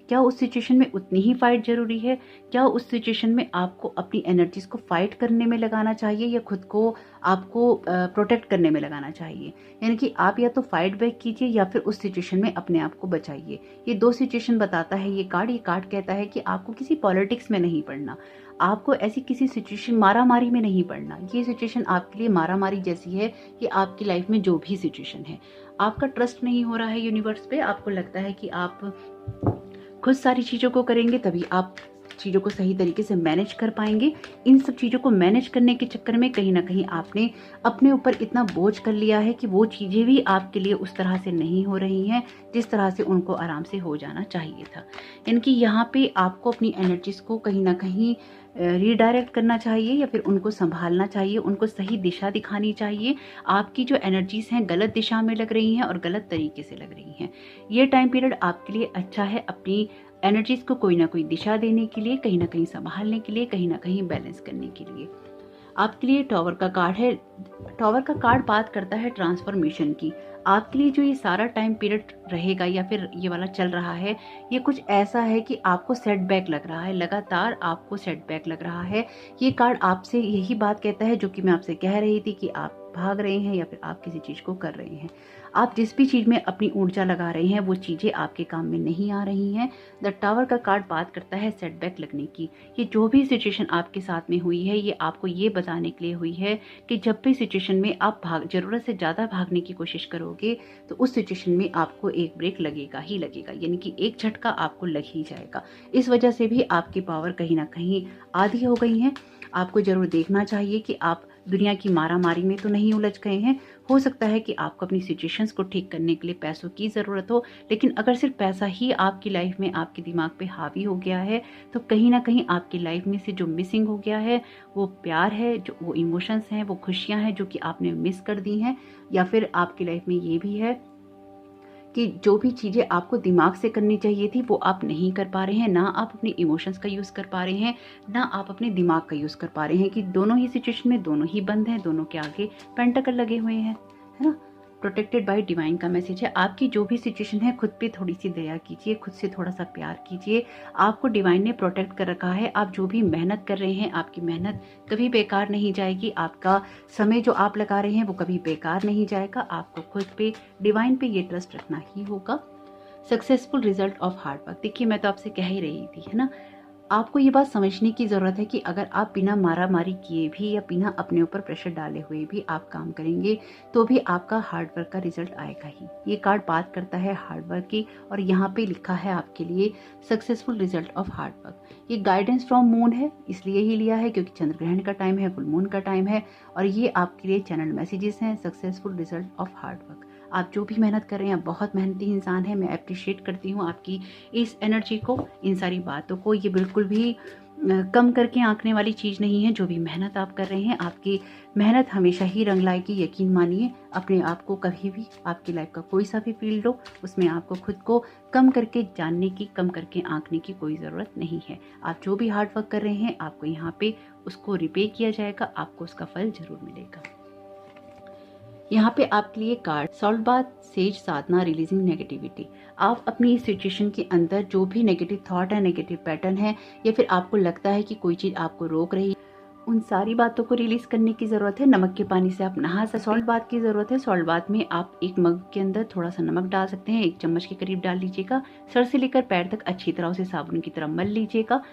क्या उस सिचुएशन में उतनी ही फाइट जरूरी है? क्या उस सिचुएशन में आपको अपनी एनर्जीज को फाइट करने में लगाना चाहिए या खुद को आपको प्रोटेक्ट करने में लगाना चाहिए? यानी कि आप या तो फाइट बैक कीजिए या फिर उस सिचुएशन में अपने आप को बचाइए। ये दो सिचुएशन बताता है ये कार्ड कहता है कि आपको किसी पॉलिटिक्स में नहीं पड़ना, आपको ऐसी किसी सिचुएशन, मारामारी में नहीं पड़ना। ये सिचुएशन आपके लिए मारामारी जैसी है कि आपकी लाइफ में जो भी सिचुएशन है, आपका ट्रस्ट नहीं हो रहा है यूनिवर्स पे। आपको लगता है कि आप खुद सारी चीज़ों को करेंगे तभी आप चीज़ों को सही तरीके से मैनेज कर पाएंगे। इन सब चीज़ों को मैनेज करने के चक्कर में कहीं ना कहीं आपने अपने ऊपर इतना बोझ कर लिया है कि वो चीज़ें भी आपके लिए उस तरह से नहीं हो रही हैं जिस तरह से उनको आराम से हो जाना चाहिए था। यानी कि यहाँ पे आपको अपनी एनर्जीज को कहीं ना कहीं रीडायरेक्ट करना चाहिए या फिर उनको संभालना चाहिए, उनको सही दिशा दिखानी चाहिए। आपकी जो एनर्जीज हैं गलत दिशा में लग रही हैं और गलत तरीके से लग रही हैं। ये टाइम पीरियड आपके लिए अच्छा है अपनी एनर्जीज को कोई ना कोई दिशा देने के लिए, कहीं ना कहीं संभालने के लिए, कहीं ना कहीं बैलेंस करने के लिए। आपके लिए टॉवर का कार्ड है। टॉवर का कार्ड बात करता है ट्रांसफॉर्मेशन की। आपके लिए जो ये सारा टाइम पीरियड रहेगा या फिर ये वाला चल रहा है, ये कुछ ऐसा है कि आपको सेटबैक लग रहा है, लगातार आपको सेटबैक लग रहा है। ये कार्ड आपसे यही बात कहता है जो कि मैं आपसे कह रही थी कि आप भाग रहे हैं या फिर आप किसी चीज़ को कर रहे हैं। आप जिस भी चीज़ में अपनी ऊर्जा लगा रहे हैं वो चीज़ें आपके काम में नहीं आ रही हैं। द टावर का कार्ड बात करता है सेटबैक लगने की। ये जो भी सिचुएशन आपके साथ में हुई है, ये आपको ये बताने के लिए हुई है कि जब भी सिचुएशन में आप ज़रूरत से ज़्यादा भागने की कोशिश करोगे तो उस सिचुएशन में आपको एक ब्रेक लगेगा ही लगेगा, यानी कि एक झटका आपको लग ही जाएगा। इस वजह से भी आपकी पावर कहीं ना कहीं आधी हो गई है। आपको जरूर देखना चाहिए कि आप दुनिया की मारामारी में तो नहीं उलझ गए हैं। हो सकता है कि आपको अपनी सिचुएशंस को ठीक करने के लिए पैसों की ज़रूरत हो, लेकिन अगर सिर्फ पैसा ही आपकी लाइफ में आपके दिमाग पे हावी हो गया है तो कहीं ना कहीं आपकी लाइफ में से जो मिसिंग हो गया है वो प्यार है, जो वो इमोशंस हैं, वो खुशियां हैं जो कि आपने मिस कर दी हैं। या फिर आपकी लाइफ में ये भी है कि जो भी चीज़ें आपको दिमाग से करनी चाहिए थी वो आप नहीं कर पा रहे हैं। ना आप अपने इमोशंस का यूज़ कर पा रहे हैं, ना आप अपने दिमाग का यूज़ कर पा रहे हैं, कि दोनों ही सिचुएशन में दोनों ही बंद हैं, दोनों के आगे पेंटाकल लगे हुए हैं, है ना। प्रोटेक्टेड बाय डिवाइन का मैसेज है। आपकी जो भी सिचुएशन है खुद पे थोड़ी सी दया कीजिए, खुद से थोड़ा सा प्यार कीजिए। आपको डिवाइन ने प्रोटेक्ट कर रखा है। आप जो भी मेहनत कर रहे हैं, आपकी मेहनत कभी बेकार नहीं जाएगी। आपका समय जो आप लगा रहे हैं वो कभी बेकार नहीं जाएगा। आपको खुद पे, डिवाइन पे ये ट्रस्ट रखना ही होगा। Successful result of hard work. देखिए, मैं तो आपसे कह ही रही थी, है ना। आपको ये बात समझने की ज़रूरत है कि अगर आप बिना मारामारी किए भी या बिना अपने ऊपर प्रेशर डाले हुए भी आप काम करेंगे तो भी आपका हार्ड वर्क का रिजल्ट आएगा ही। ये कार्ड बात करता है हार्ड वर्क की, और यहाँ पे लिखा है आपके लिए successful result of hard work. ये गाइडेंस फ्रॉम मून है, इसलिए ही लिया है क्योंकि चंद्र ग्रहण का टाइम है, फुल मून का टाइम है, और ये आपके लिए चैनल मैसेजेस हैं। Successful result of hard work. आप जो भी मेहनत कर रहे हैं, आप बहुत मेहनती इंसान हैं। मैं अप्रिशिएट करती हूँ आपकी इस एनर्जी को, इन सारी बातों को। ये बिल्कुल भी कम करके आंकने वाली चीज़ नहीं है। जो भी मेहनत आप कर रहे हैं, आपकी मेहनत हमेशा ही रंग लाएगी, यकीन मानिए। अपने आप को कभी भी, आपकी लाइफ का कोई सा भी फील्ड हो, उसमें आपको खुद को कम करके जानने की, कम करके आंकने की कोई ज़रूरत नहीं है। आप जो भी हार्ड वर्क कर रहे हैं, आपको यहाँ पे उसको रिपे किया जाएगा, आपको उसका फल जरूर मिलेगा। यहाँ पे आपके लिए कार्ड सॉल्ट बाथ, सेज साधना, रिलीजिंग नेगेटिविटी। आप अपनी सिचुएशन के अंदर जो भी नेगेटिव थॉट है, नेगेटिव पैटर्न है, या फिर आपको लगता है कि कोई चीज़ आपको रोक रही है, उन सारी बातों को रिलीज करने की ज़रूरत है। नमक के पानी से आप नहा सकते हैं। सॉल्ट बाथ की ज़रूरत है। सॉल्ट बाथ में आप एक मग के अंदर थोड़ा सा नमक डाल सकते हैं, 1 चम्मच के करीब डाल लीजिएगा। सर से लेकर पैर तक अच्छी तरह उसे साबुन की तरह मल लीजिएगा।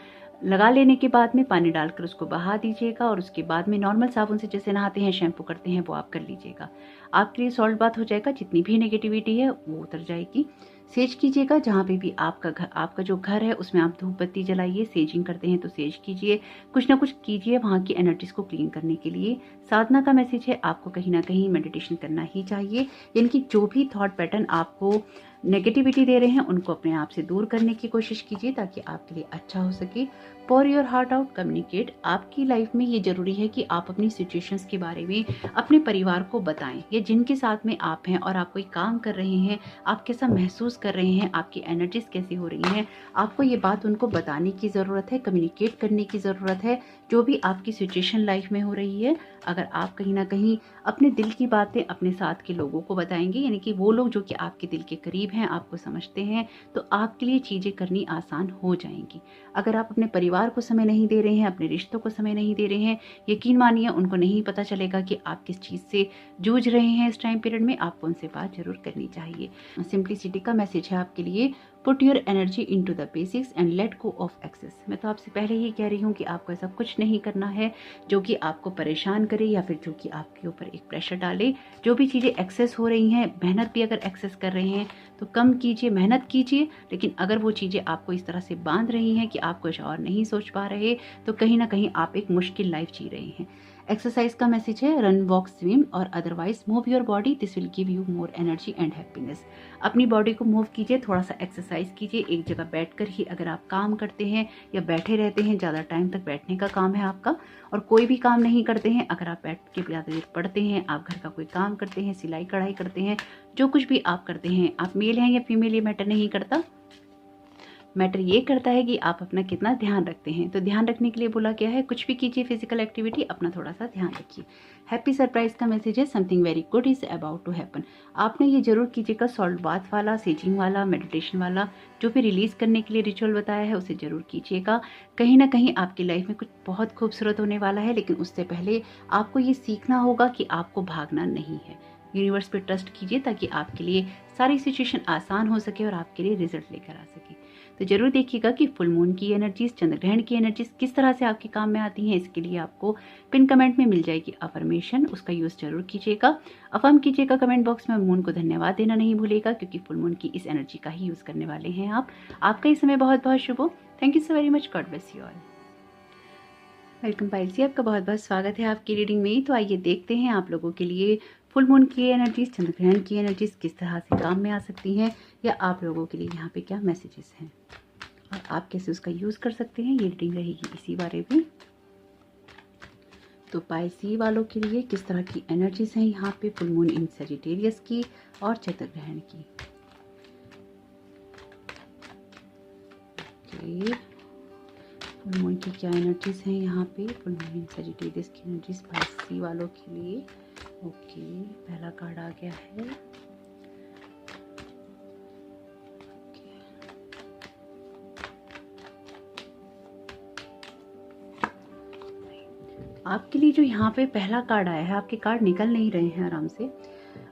लगा लेने के बाद में पानी डालकर उसको बहा दीजिएगा, और उसके बाद में नॉर्मल साबुन से जैसे नहाते हैं, शैम्पू करते हैं, वो आप कर लीजिएगा। आपके लिए सॉल्ट बाथ हो जाएगा। जितनी भी नेगेटिविटी है वो उतर जाएगी। सेज कीजिएगा। जहाँ पे भी आपका जो घर है उसमें आप धूप बत्ती जलाइए। सेजिंग करते हैं तो सेज कीजिए, कुछ ना कुछ कीजिए वहाँ की एनर्जीज को क्लीन करने के लिए। साधना का मैसेज है, आपको कहीं ना कहीं मेडिटेशन करना ही चाहिए, यानी कि जो भी थॉट पैटर्न आपको नेगेटिविटी दे रहे हैं उनको अपने आप से दूर करने की कोशिश कीजिए ताकि आपके लिए अच्छा हो सके। पोर योर हार्ट आउट, कम्युनिकेट। आपकी लाइफ में ये जरूरी है कि आप अपनी सिचुएशंस के बारे में अपने परिवार को बताएं, या जिनके साथ में आप हैं और आप कोई काम कर रहे हैं, आप कैसा महसूस कर रहे हैं, आपकी एनर्जीज कैसी हो रही हैं, आपको ये बात उनको बताने की ज़रूरत है, कम्युनिकेट करने की ज़रूरत है। जो भी आपकी सिचुएशन लाइफ में हो रही है, अगर आप कहीं ना कहीं अपने दिल की बातें अपने साथ के लोगों को बताएंगे, यानी कि वो लोग जो कि आपके दिल के करीब हैं, आपको समझते हैं, तो आपके लिए चीज़ें करनी आसान हो जाएंगी। अगर आप अपने परिवार को समय नहीं दे रहे हैं, अपने रिश्तों को समय नहीं दे रहे हैं, यकीन मानिए उनको नहीं पता चलेगा कि आप किस चीज़ से जूझ रहे हैं इस टाइम पीरियड में। आपको उनसे बात जरूर करनी चाहिए। सिंप्लिसिटी का मैसेज है आपके लिए, put your energy into the basics and let go of excess. मैं तो आपसे पहले ही कह रही हूँ कि आपको ऐसा कुछ नहीं करना है जो कि आपको परेशान करे या फिर जो कि आपके ऊपर एक प्रेशर डाले। जो भी चीज़ें एक्सेस हो रही हैं, मेहनत भी अगर एक्सेस कर रहे हैं तो कम कीजिए, मेहनत कीजिए। लेकिन अगर वो चीज़ें आपको इस तरह से बांध रही हैं कि आप कुछ और नहीं सोच पा रहे, तो कहीं ना कहीं आप एक मुश्किल लाइफ जी रहे हैं। एक्सरसाइज का मैसेज है, रन, वॉक, स्विम और otherwise move your body, this will give you more energy and happiness. अपनी बॉडी को मूव कीजिए, थोड़ा सा एक्सरसाइज कीजिए। एक जगह बैठकर ही अगर आप काम करते हैं या बैठे रहते हैं, ज़्यादा टाइम तक बैठने का काम है आपका, और कोई भी काम नहीं करते हैं, अगर आप बैठ के ज़्यादा देर पढ़ते हैं, आप घर का कोई काम करते हैं, सिलाई कढ़ाई करते हैं, जो कुछ भी आप करते हैं, आप मेल हैं या फीमेल ये मैटर नहीं करता, मैटर ये करता है कि आप अपना कितना ध्यान रखते हैं। तो ध्यान रखने के लिए बोला गया है, कुछ भी कीजिए फिजिकल एक्टिविटी, अपना थोड़ा सा ध्यान रखिए। हैप्पी सरप्राइज का मैसेज है, something very good is about to happen. आपने ये जरूर कीजिएगा, सॉल्ट बाथ वाला, सेजिंग वाला, मेडिटेशन वाला, जो भी रिलीज करने के लिए रिचुअल बताया है उसे जरूर कीजिएगा। कहीं ना कहीं आपकी लाइफ में कुछ बहुत खूबसूरत होने वाला है, लेकिन उससे पहले आपको ये सीखना होगा कि आपको भागना नहीं है। यूनिवर्स पे ट्रस्ट कीजिए ताकि आपके लिए सारी सिचुएशन आसान हो सके और आपके लिए रिजल्ट लेकर आ सके। तो जरूर देखिएगा कि फुल मून की एनर्जीज, चंद्र ग्रहण की एनर्जीज किस तरह से आपके काम में आती हैं। इसके लिए आपको पिन कमेंट में मिल जाएगी अफर्मेशन, उसका यूज जरूर कीजिएगा। अफर्म कीजिएगा कमेंट बॉक्स में, मून को धन्यवाद देना नहीं भूलेगा, क्योंकि फुल मून की इस एनर्जी का ही यूज करने वाले हैं आप। आपका ये समय बहुत बहुत शुभ हो। Thank you so very much, God bless you all. Welcome piles, आपका बहुत बहुत स्वागत है आपकी रीडिंग में। तो आइए देखते हैं आप लोगों के लिए फुल मून की एनर्जीज, चंद्र ग्रहण की एनर्जीज किस तरह से काम में आ सकती हैं, या आप लोगों के लिए यहाँ पे क्या मैसेजेस हैं और आप कैसे उसका यूज कर सकते हैं। ये रीडिंग रहेगी इसी बारे में। तो पाइसी वालों के लिए किस तरह की एनर्जीज हैं यहाँ पे फुल मून इन सजिटेरियस की और चंद्र ग्रहण की। फुल मून की क्या एनर्जीज हैं यहाँ पे, फुल मून इन सजिटेरियस की एनर्जीज पाइसी वालों के लिए। ओके, पहला कार्ड आ गया है। आपके लिए जो यहाँ पे पहला कार्ड आया है, आपके कार्ड निकल नहीं रहे हैं आराम से।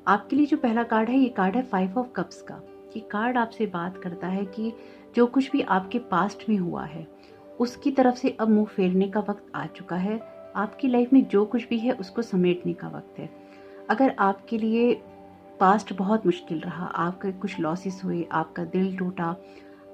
आपके लिए जो पहला कार्ड है, ये कार्ड है 5 ऑफ कप्स का। ये कार्ड आपसे बात करता है कि जो कुछ भी आपके पास्ट में हुआ है उसकी तरफ से अब मुंह फेरने का वक्त आ चुका है। आपकी लाइफ में जो कुछ भी है उसको समेटने का वक्त है। अगर आपके लिए पास्ट बहुत मुश्किल रहा, आपके कुछ लॉसेस हुए, आपका दिल टूटा,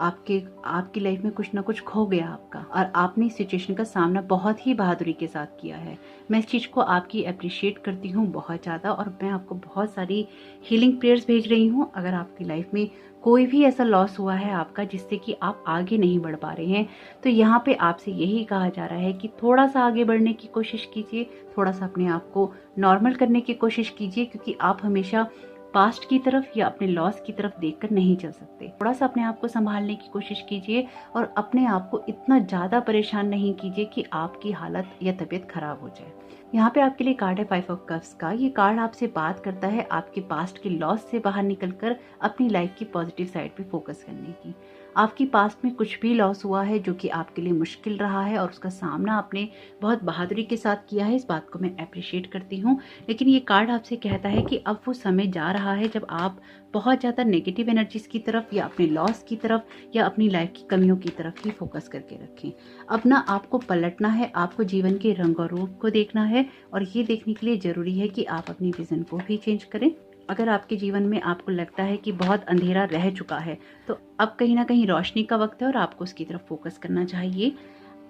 आपकी लाइफ में कुछ ना कुछ खो गया आपका, और आपने इस सिचुएशन का सामना बहुत ही बहादुरी के साथ किया है, मैं इस चीज़ को आपकी अप्रिशिएट करती हूँ बहुत ज़्यादा। और मैं आपको बहुत सारी हीलिंग प्रेयर्स भेज रही हूँ। अगर आपकी लाइफ में कोई भी ऐसा लॉस हुआ है आपका जिससे कि आप आगे नहीं बढ़ पा रहे हैं, तो यहाँ पे आपसे यही कहा जा रहा है कि थोड़ा सा आगे बढ़ने की कोशिश कीजिए, थोड़ा सा अपने आप को नॉर्मल करने की कोशिश कीजिए, क्योंकि आप हमेशा पास्ट की तरफ या अपने लॉस की तरफ देखकर नहीं चल सकते। थोड़ा सा अपने आप को संभालने की कोशिश कीजिए और अपने आप को इतना ज़्यादा परेशान नहीं कीजिए कि आपकी हालत या तबीयत खराब हो जाए। यहाँ पे आपके लिए कार्ड है 5 ऑफ कप्स का। ये कार्ड आपसे बात करता है आपके पास्ट के लॉस से बाहर निकलकर अपनी लाइफ की पॉजिटिव साइड पे फोकस करने की। आपकी पास्ट में कुछ भी लॉस हुआ है जो कि आपके लिए मुश्किल रहा है और उसका सामना आपने बहुत बहादुरी के साथ किया है, इस बात को मैं अप्रिशिएट करती हूँ। लेकिन ये कार्ड आपसे कहता है कि अब वो समय जा रहा है जब आप बहुत ज़्यादा नेगेटिव एनर्जीज की तरफ या अपने लॉस की तरफ या अपनी लाइफ की कमियों की तरफ ही फोकस करके रखें। अब ना आपको पलटना है, आपको जीवन के रंग और रूप को देखना है, और ये देखने के लिए ज़रूरी है कि आप अपनी विजन को भी चेंज करें। अगर आपके जीवन में आपको लगता है कि बहुत अंधेरा रह चुका है, तो अब कहीं ना कहीं रोशनी का वक्त है और आपको उसकी तरफ फोकस करना चाहिए।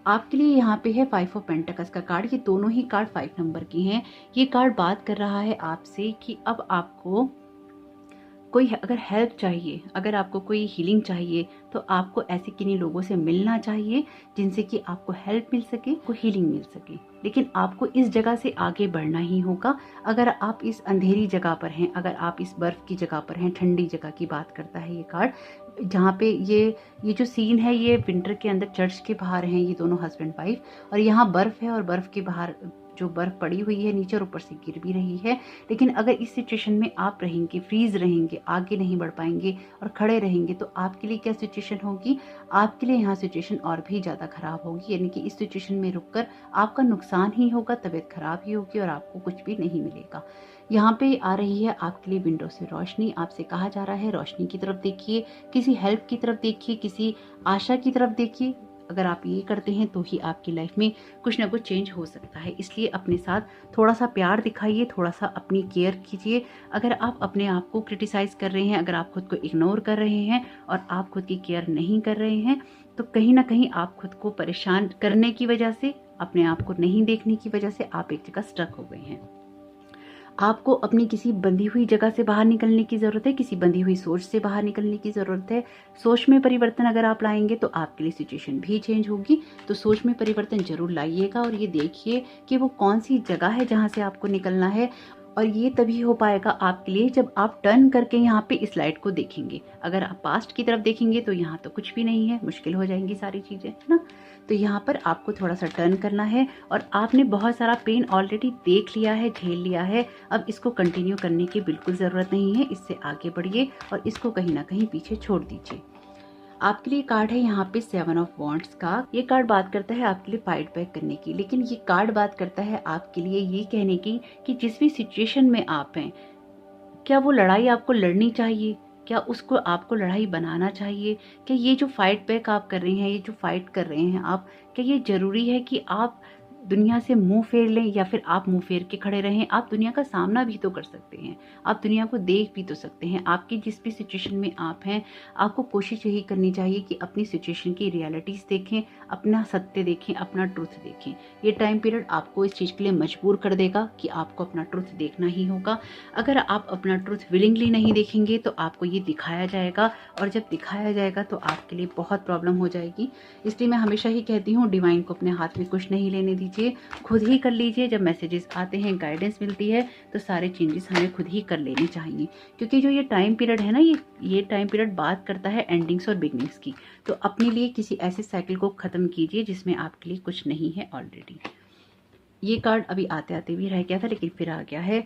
आपके लिए यहाँ पे है 5 ऑफ पेंटिकल्स का कार्ड। ये दोनों ही कार्ड 5 नंबर की हैं। ये कार्ड बात कर रहा है आपसे कि अब आपको कोई अगर हेल्प चाहिए, अगर आपको कोई हीलिंग चाहिए, तो आपको ऐसे किन्हीं लोगों से मिलना चाहिए जिनसे कि आपको हेल्प मिल सके, को हीलिंग मिल सके। लेकिन आपको इस जगह से आगे बढ़ना ही होगा। अगर आप इस अंधेरी जगह पर हैं, अगर आप इस बर्फ की जगह पर हैं, ठंडी जगह की बात करता है ये कार्ड, जहाँ पे ये जो सीन है ये विंटर के अंदर चर्च के बाहर हैं ये दोनों हस्बैंड वाइफ, और यहाँ बर्फ है और बर्फ के बाहर जो बर्फ पड़ी हुई है नीचे और ऊपर से गिर भी रही है। लेकिन अगर इस सिचुएशन में आप रहेंगे, फ्रीज रहेंगे, आगे नहीं बढ़ पाएंगे और खड़े रहेंगे, तो आपके लिए क्या सिचुएशन होगी? आपके लिए यहाँ सिचुएशन और भी ज़्यादा खराब होगी। यानी कि इस सिचुएशन में रुककर आपका नुकसान ही होगा, तबीयत खराब ही होगी और आपको कुछ भी नहीं मिलेगा। यहाँ पे आ रही है आपके लिए विंडो से रोशनी। आपसे कहा जा रहा है रोशनी की तरफ देखिए, किसी हेल्प की तरफ देखिए, किसी आशा की तरफ देखिए। अगर आप ये करते हैं तो ही आपकी लाइफ में कुछ ना कुछ चेंज हो सकता है। इसलिए अपने साथ थोड़ा सा प्यार दिखाइए, थोड़ा सा अपनी केयर कीजिए। अगर आप अपने आप को क्रिटिसाइज कर रहे हैं, अगर आप खुद को इग्नोर कर रहे हैं और आप खुद की केयर नहीं कर रहे हैं, तो कहीं ना कहीं आप खुद को परेशान करने की वजह से, अपने आप को नहीं देखने की वजह से आप एक जगह स्टक हो गए हैं। आपको अपनी किसी बंधी हुई जगह से बाहर निकलने की ज़रूरत है, किसी बंधी हुई सोच से बाहर निकलने की ज़रूरत है। सोच में परिवर्तन अगर आप लाएंगे तो आपके लिए सिचुएशन भी चेंज होगी। तो सोच में परिवर्तन जरूर लाइएगा और ये देखिए कि वो कौन सी जगह है जहाँ से आपको निकलना है। और ये तभी हो पाएगा आपके लिए जब आप टर्न करके यहाँ पे इस लाइट को देखेंगे। अगर आप पास्ट की तरफ देखेंगे तो यहाँ तो कुछ भी नहीं है, मुश्किल हो जाएंगी सारी चीज़ें, है ना। तो यहाँ पर आपको थोड़ा सा टर्न करना है और आपने बहुत सारा पेन ऑलरेडी देख लिया है, झेल लिया है। अब इसको कंटिन्यू करने की बिल्कुल ज़रूरत नहीं है, इससे आगे बढ़िए और इसको कहीं ना कहीं पीछे छोड़ दीजिए। आपके लिए कार्ड है यहाँ पे 7 ऑफ वॉन्ड्स का। ये कार्ड बात करता है आपके लिए फाइट बैक करने की, लेकिन ये कार्ड बात करता है आपके लिए ये कहने की कि जिस भी सिचुएशन में आप हैं, क्या वो लड़ाई आपको लड़नी चाहिए, क्या उसको आपको लड़ाई बनाना चाहिए, क्या ये जो फाइट बैक आप कर रहे हैं, ये जो फाइट कर रहे हैं आप, क्या ये जरूरी है कि आप दुनिया से मुंह फेर लें या फिर आप मुंह फेर के खड़े रहें। आप दुनिया का सामना भी तो कर सकते हैं, आप दुनिया को देख भी तो सकते हैं। आपकी जिस भी सिचुएशन में आप हैं, आपको कोशिश यही करनी चाहिए कि अपनी सिचुएशन की रियलिटीज़ देखें, अपना सत्य देखें, अपना ट्रुथ देखें। ये टाइम पीरियड आपको इस चीज़ के लिए मजबूर कर देगा कि आपको अपना ट्रुथ देखना ही होगा। अगर आप अपना ट्रुथ विलिंगली नहीं देखेंगे तो आपको ये दिखाया जाएगा, और जब दिखाया जाएगा तो आपके लिए बहुत प्रॉब्लम हो जाएगी। इसलिए मैं हमेशा ही कहती हूँ, डिवाइन को अपने हाथ में कुछ नहीं लेने दीजिए, खुद ही कर लीजिए। जब मैसेजेस आते हैं, गाइडेंस मिलती है, तो सारे चेंजेस हमें खुद ही कर लेने चाहिए, क्योंकि जो ये टाइम पीरियड है ना, ये टाइम पीरियड बात करता है एंडिंग्स और बिगनिंग्स की। तो अपने लिए किसी ऐसे साइकिल को खत्म कीजिए जिसमें आपके लिए कुछ नहीं है ऑलरेडी। ये कार्ड अभी आते आते भी रह गया था, लेकिन फिर आ गया है।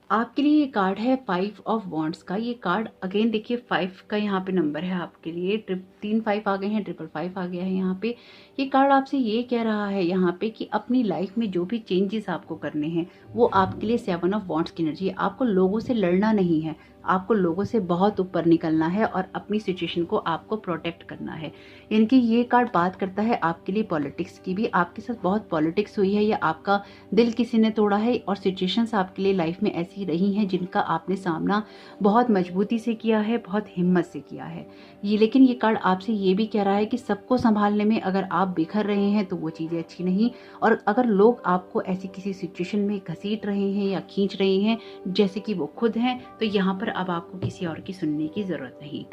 आपके लिए ये कार्ड है 5 ऑफ वॉन्ड्स का। ये कार्ड अगेन देखिए 5 का यहाँ पे नंबर है आपके लिए, 3 5 आ गए हैं, 555 आ गया है यहाँ पे। ये कार्ड आपसे ये कह रहा है यहाँ पे कि अपनी लाइफ में जो भी चेंजेस आपको करने हैं वो आपके लिए 7 ऑफ वॉन्ड्स की एनर्जी है। आपको लोगों से लड़ना नहीं है, आपको लोगों से बहुत ऊपर निकलना है और अपनी सिचुएशन को आपको प्रोटेक्ट करना है। यानी कि ये कार्ड बात करता है आपके लिए पॉलिटिक्स की भी। आपके साथ बहुत पॉलिटिक्स हुई है या आपका दिल किसी ने तोड़ा है, और सिचुएशंस आपके लिए लाइफ में ऐसी रही हैं जिनका आपने सामना बहुत मजबूती से किया है, बहुत हिम्मत से किया है। लेकिन ये कार्ड आपसे ये भी कह रहा है कि सबको संभालने में अगर आप बिखर रहे हैं तो वो चीज़ें अच्छी नहीं, और अगर लोग आपको ऐसी किसी सिचुएशन में घसीट रहे हैं या खींच रहे हैं जैसे कि वो खुद हैं, तो यहाँ पर अब आपको किसी और की सुनने की ज़रूरत नहीं।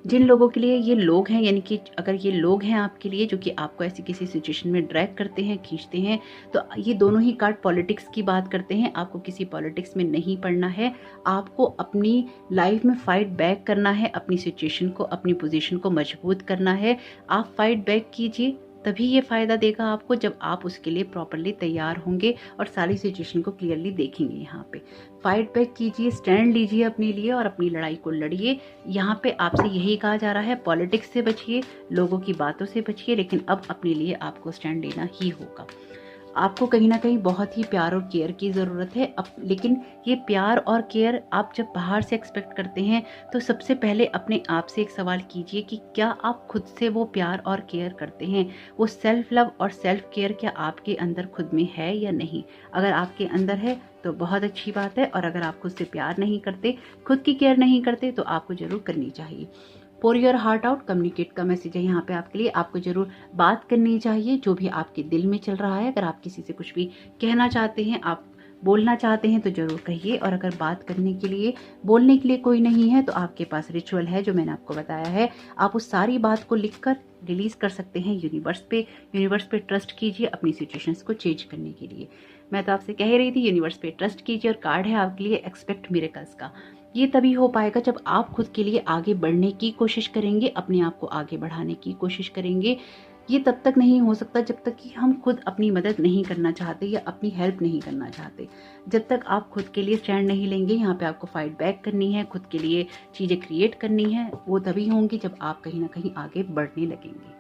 जिन लोगों के लिए ये लोग हैं, यानी कि अगर ये लोग हैं आपके लिए जो कि आपको ऐसी किसी सिचुएशन में ड्रैग करते हैं, खींचते हैं, तो ये दोनों ही कार्ड पॉलिटिक्स की बात करते हैं। आपको किसी पॉलिटिक्स में नहीं पड़ना है, आपको अपनी लाइफ में फाइट बैक करना है, अपनी सिचुएशन को, अपनी पोजीशन को मजबूत करना है। आप फाइट बैक कीजिए, तभी ये फ़ायदा देगा आपको जब आप उसके लिए प्रॉपरली तैयार होंगे और सारी सिचुएशन को क्लियरली देखेंगे। यहाँ पे फाइट बैक कीजिए, स्टैंड लीजिए अपने लिए और अपनी लड़ाई को लड़िए। यहाँ पे आपसे यही कहा जा रहा है, पॉलिटिक्स से बचिए, लोगों की बातों से बचिए, लेकिन अब अपने लिए आपको स्टैंड लेना ही होगा। आपको कहीं ना कहीं बहुत ही प्यार और केयर की ज़रूरत है। लेकिन ये प्यार और केयर आप जब बाहर से एक्सपेक्ट करते हैं तो सबसे पहले अपने आप से एक सवाल कीजिए कि क्या आप खुद से वो प्यार और केयर करते हैं। वो सेल्फ लव और सेल्फ केयर क्या आपके अंदर खुद में है या नहीं। अगर आपके अंदर है तो बहुत अच्छी बात है, और अगर आप खुद से प्यार नहीं करते, खुद की केयर नहीं करते, तो आपको ज़रूर करनी चाहिए। पोर योर हार्ट आउट, कम्युनिकेट का मैसेज है यहाँ पे आपके लिए। आपको जरूर बात करनी चाहिए जो भी आपके दिल में चल रहा है। अगर आप किसी से कुछ भी कहना चाहते हैं, आप बोलना चाहते हैं, तो जरूर कहिए। और अगर बात करने के लिए, बोलने के लिए कोई नहीं है, तो आपके पास रिचुअल है जो मैंने आपको बताया है। आप उस सारी बात को लिखकर रिलीज कर सकते हैं यूनिवर्स पे। यूनिवर्स पे ट्रस्ट कीजिए अपनी सिचुएशंस को चेंज करने के लिए। मैं तो आपसे कह रही थी, यूनिवर्स पे ट्रस्ट कीजिए। और कार्ड है आपके लिए एक्सपेक्ट मिरेकल्स का। ये तभी हो पाएगा जब आप खुद के लिए आगे बढ़ने की कोशिश करेंगे, अपने आप को आगे बढ़ाने की कोशिश करेंगे। ये तब तक नहीं हो सकता जब तक कि हम खुद अपनी मदद नहीं करना चाहते या अपनी हेल्प नहीं करना चाहते। जब तक आप खुद के लिए स्टैंड नहीं लेंगे, यहाँ पे आपको फाइट बैक करनी है, खुद के लिए चीज़ें क्रिएट करनी है, वो तभी होंगी जब आप कहीं ना कहीं आगे बढ़ने लगेंगे।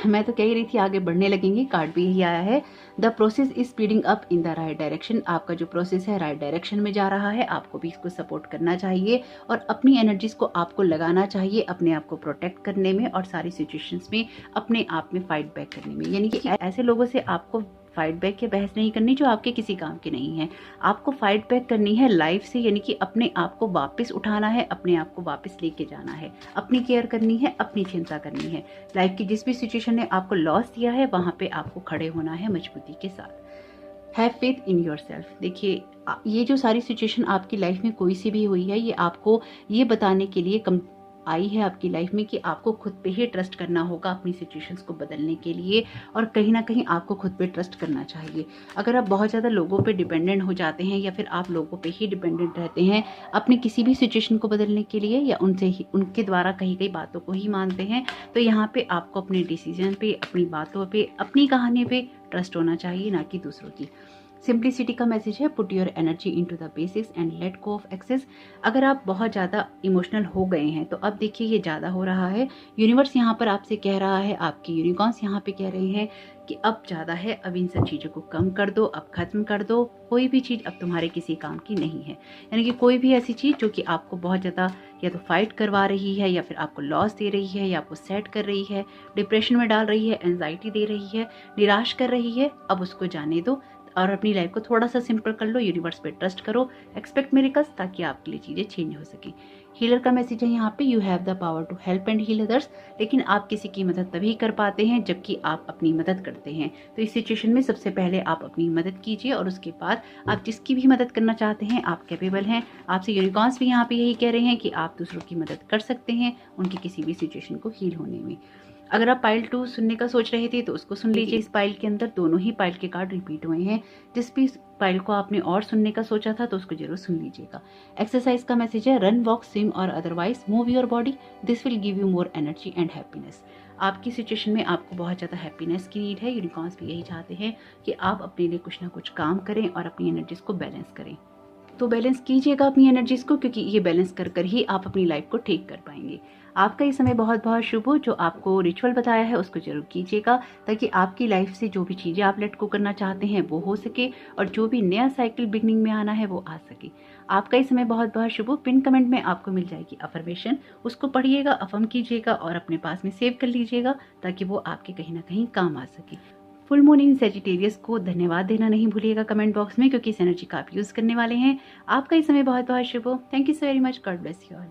मैं तो कह ही रही थी आगे बढ़ने लगेंगे, कार्ड भी यही आया है। The process is speeding up in the right direction. आपका जो प्रोसेस है राइट डायरेक्शन में जा रहा है, आपको भी इसको सपोर्ट करना चाहिए और अपनी एनर्जीज को आपको लगाना चाहिए अपने आप को प्रोटेक्ट करने में और सारी सिचुएशंस में अपने आप में फाइट बैक करने में। यानी कि ऐसे लोगों से आपको फाइट बैक के बहस नहीं करनी जो आपके किसी काम के नहीं है। आपको फाइट बैक करनी है लाइफ से, यानी कि अपने आप को वापस उठाना है, अपने आप को वापस लेके जाना है, अपनी केयर करनी है, अपनी चिंता करनी है। लाइफ की जिस भी सिचुएशन ने आपको लॉस दिया है वहां पे आपको खड़े होना है मजबूती के साथ। Have faith in yourself. देखिए ये जो सारी सिचुएशन आपकी लाइफ में कोई सी भी हुई है, ये आपको ये बताने के लिए आई है आपकी लाइफ में कि आपको खुद पे ही ट्रस्ट करना होगा अपनी सिचुएशंस को बदलने के लिए, और कहीं ना कहीं आपको खुद पे ट्रस्ट करना चाहिए। अगर आप बहुत ज़्यादा लोगों पे डिपेंडेंट हो जाते हैं या फिर आप लोगों पे ही डिपेंडेंट रहते हैं अपनी किसी भी सिचुएशन को बदलने के लिए, या उनसे ही उनके द्वारा कही गई बातों को ही मानते हैं, तो यहाँ पे आपको अपने डिसीजन पे, अपनी बातों पे, अपनी कहानी पे ट्रस्ट होना चाहिए, ना कि दूसरों की। सिंप्लिसिटी का मैसेज है, put your energy into the basics and let go of excess. अगर आप बहुत ज़्यादा इमोशनल हो गए हैं तो अब देखिए ये ज़्यादा हो रहा है। यूनिवर्स यहाँ पर आपसे कह रहा है, आपके यूनिकॉर्न्स यहाँ पे कह रहे हैं कि अब ज़्यादा है, अब इन सब चीज़ों को कम कर दो, अब ख़त्म कर दो। कोई भी चीज़ अब तुम्हारे किसी काम की नहीं है, यानी कि कोई भी ऐसी चीज़ जो कि आपको बहुत ज़्यादा या तो फाइट करवा रही है, या फिर आपको लॉस दे रही है, या आपको सेट कर रही है, डिप्रेशन में डाल रही है, एंजाइटी दे रही है, निराश कर रही है, अब उसको जाने दो और अपनी लाइफ को थोड़ा सा सिंपल कर लो। यूनिवर्स पे ट्रस्ट करो, एक्सपेक्ट मिरेकल्स, ताकि आपके लिए चीज़ें चेंज हो सके। हीलर का मैसेज है यहाँ पे, you have the power to help and heal others. लेकिन आप किसी की मदद तभी कर पाते हैं जबकि आप अपनी मदद करते हैं। तो इस सिचुएशन में सबसे पहले आप अपनी मदद कीजिए, और उसके बाद आप जिसकी भी मदद करना चाहते हैं आप कैपेबल हैं। आपसे यूनिकॉर्न्स भी यहाँ पे यही कह रहे हैं कि आप दूसरों की मदद कर सकते हैं उनकी किसी भी सिचुएशन को हील होने में। अगर आप पाइल 2 सुनने का सोच रहे थे तो उसको सुन लीजिए। इस पाइल के अंदर दोनों ही पाइल के कार्ड रिपीट हुए हैं। जिस भी पाइल को आपने और सुनने का सोचा था तो उसको जरूर सुन लीजिएगा। एक्सरसाइज का मैसेज है, रन, वॉक, स्विम और otherwise move your body, this will give you more energy and happiness. आपकी सिचुएशन में आपको बहुत ज़्यादा हैप्पीनेस की नीड है। यूनिकॉर्न्स भी यही चाहते हैं कि आप अपने लिए कुछ ना कुछ काम करें और अपनी एनर्जीज को बैलेंस करें। तो बैलेंस कीजिएगा अपनी एनर्जीज को, क्योंकि ये बैलेंस कर कर ही आप अपनी लाइफ को ठीक कर पाएंगे। आपका ये समय बहुत बहुत शुभ हो। जो आपको रिचुअल बताया है उसको जरूर कीजिएगा, ताकि आपकी लाइफ से जो भी चीज़ें आप लेट गो करना चाहते हैं वो हो सके, और जो भी नया साइकिल बिगनिंग में आना है वो आ सके। आपका ये समय बहुत बहुत शुभ हो। पिन कमेंट में आपको मिल जाएगी अफर्मेशन, उसको पढ़िएगा, अफर्म कीजिएगा और अपने पास में सेव कर लीजिएगा, ताकि वो आपके कहीं ना कहीं काम आ सके। फुल मून इन सेजिटेरियस को धन्यवाद देना नहीं भूलिएगा कमेंट बॉक्स में, क्योंकि इस एनर्जी का आप यूज़ करने वाले हैं। आपका इस समय बहुत बहुत शुभ हो। Thank you so very much. God bless you all.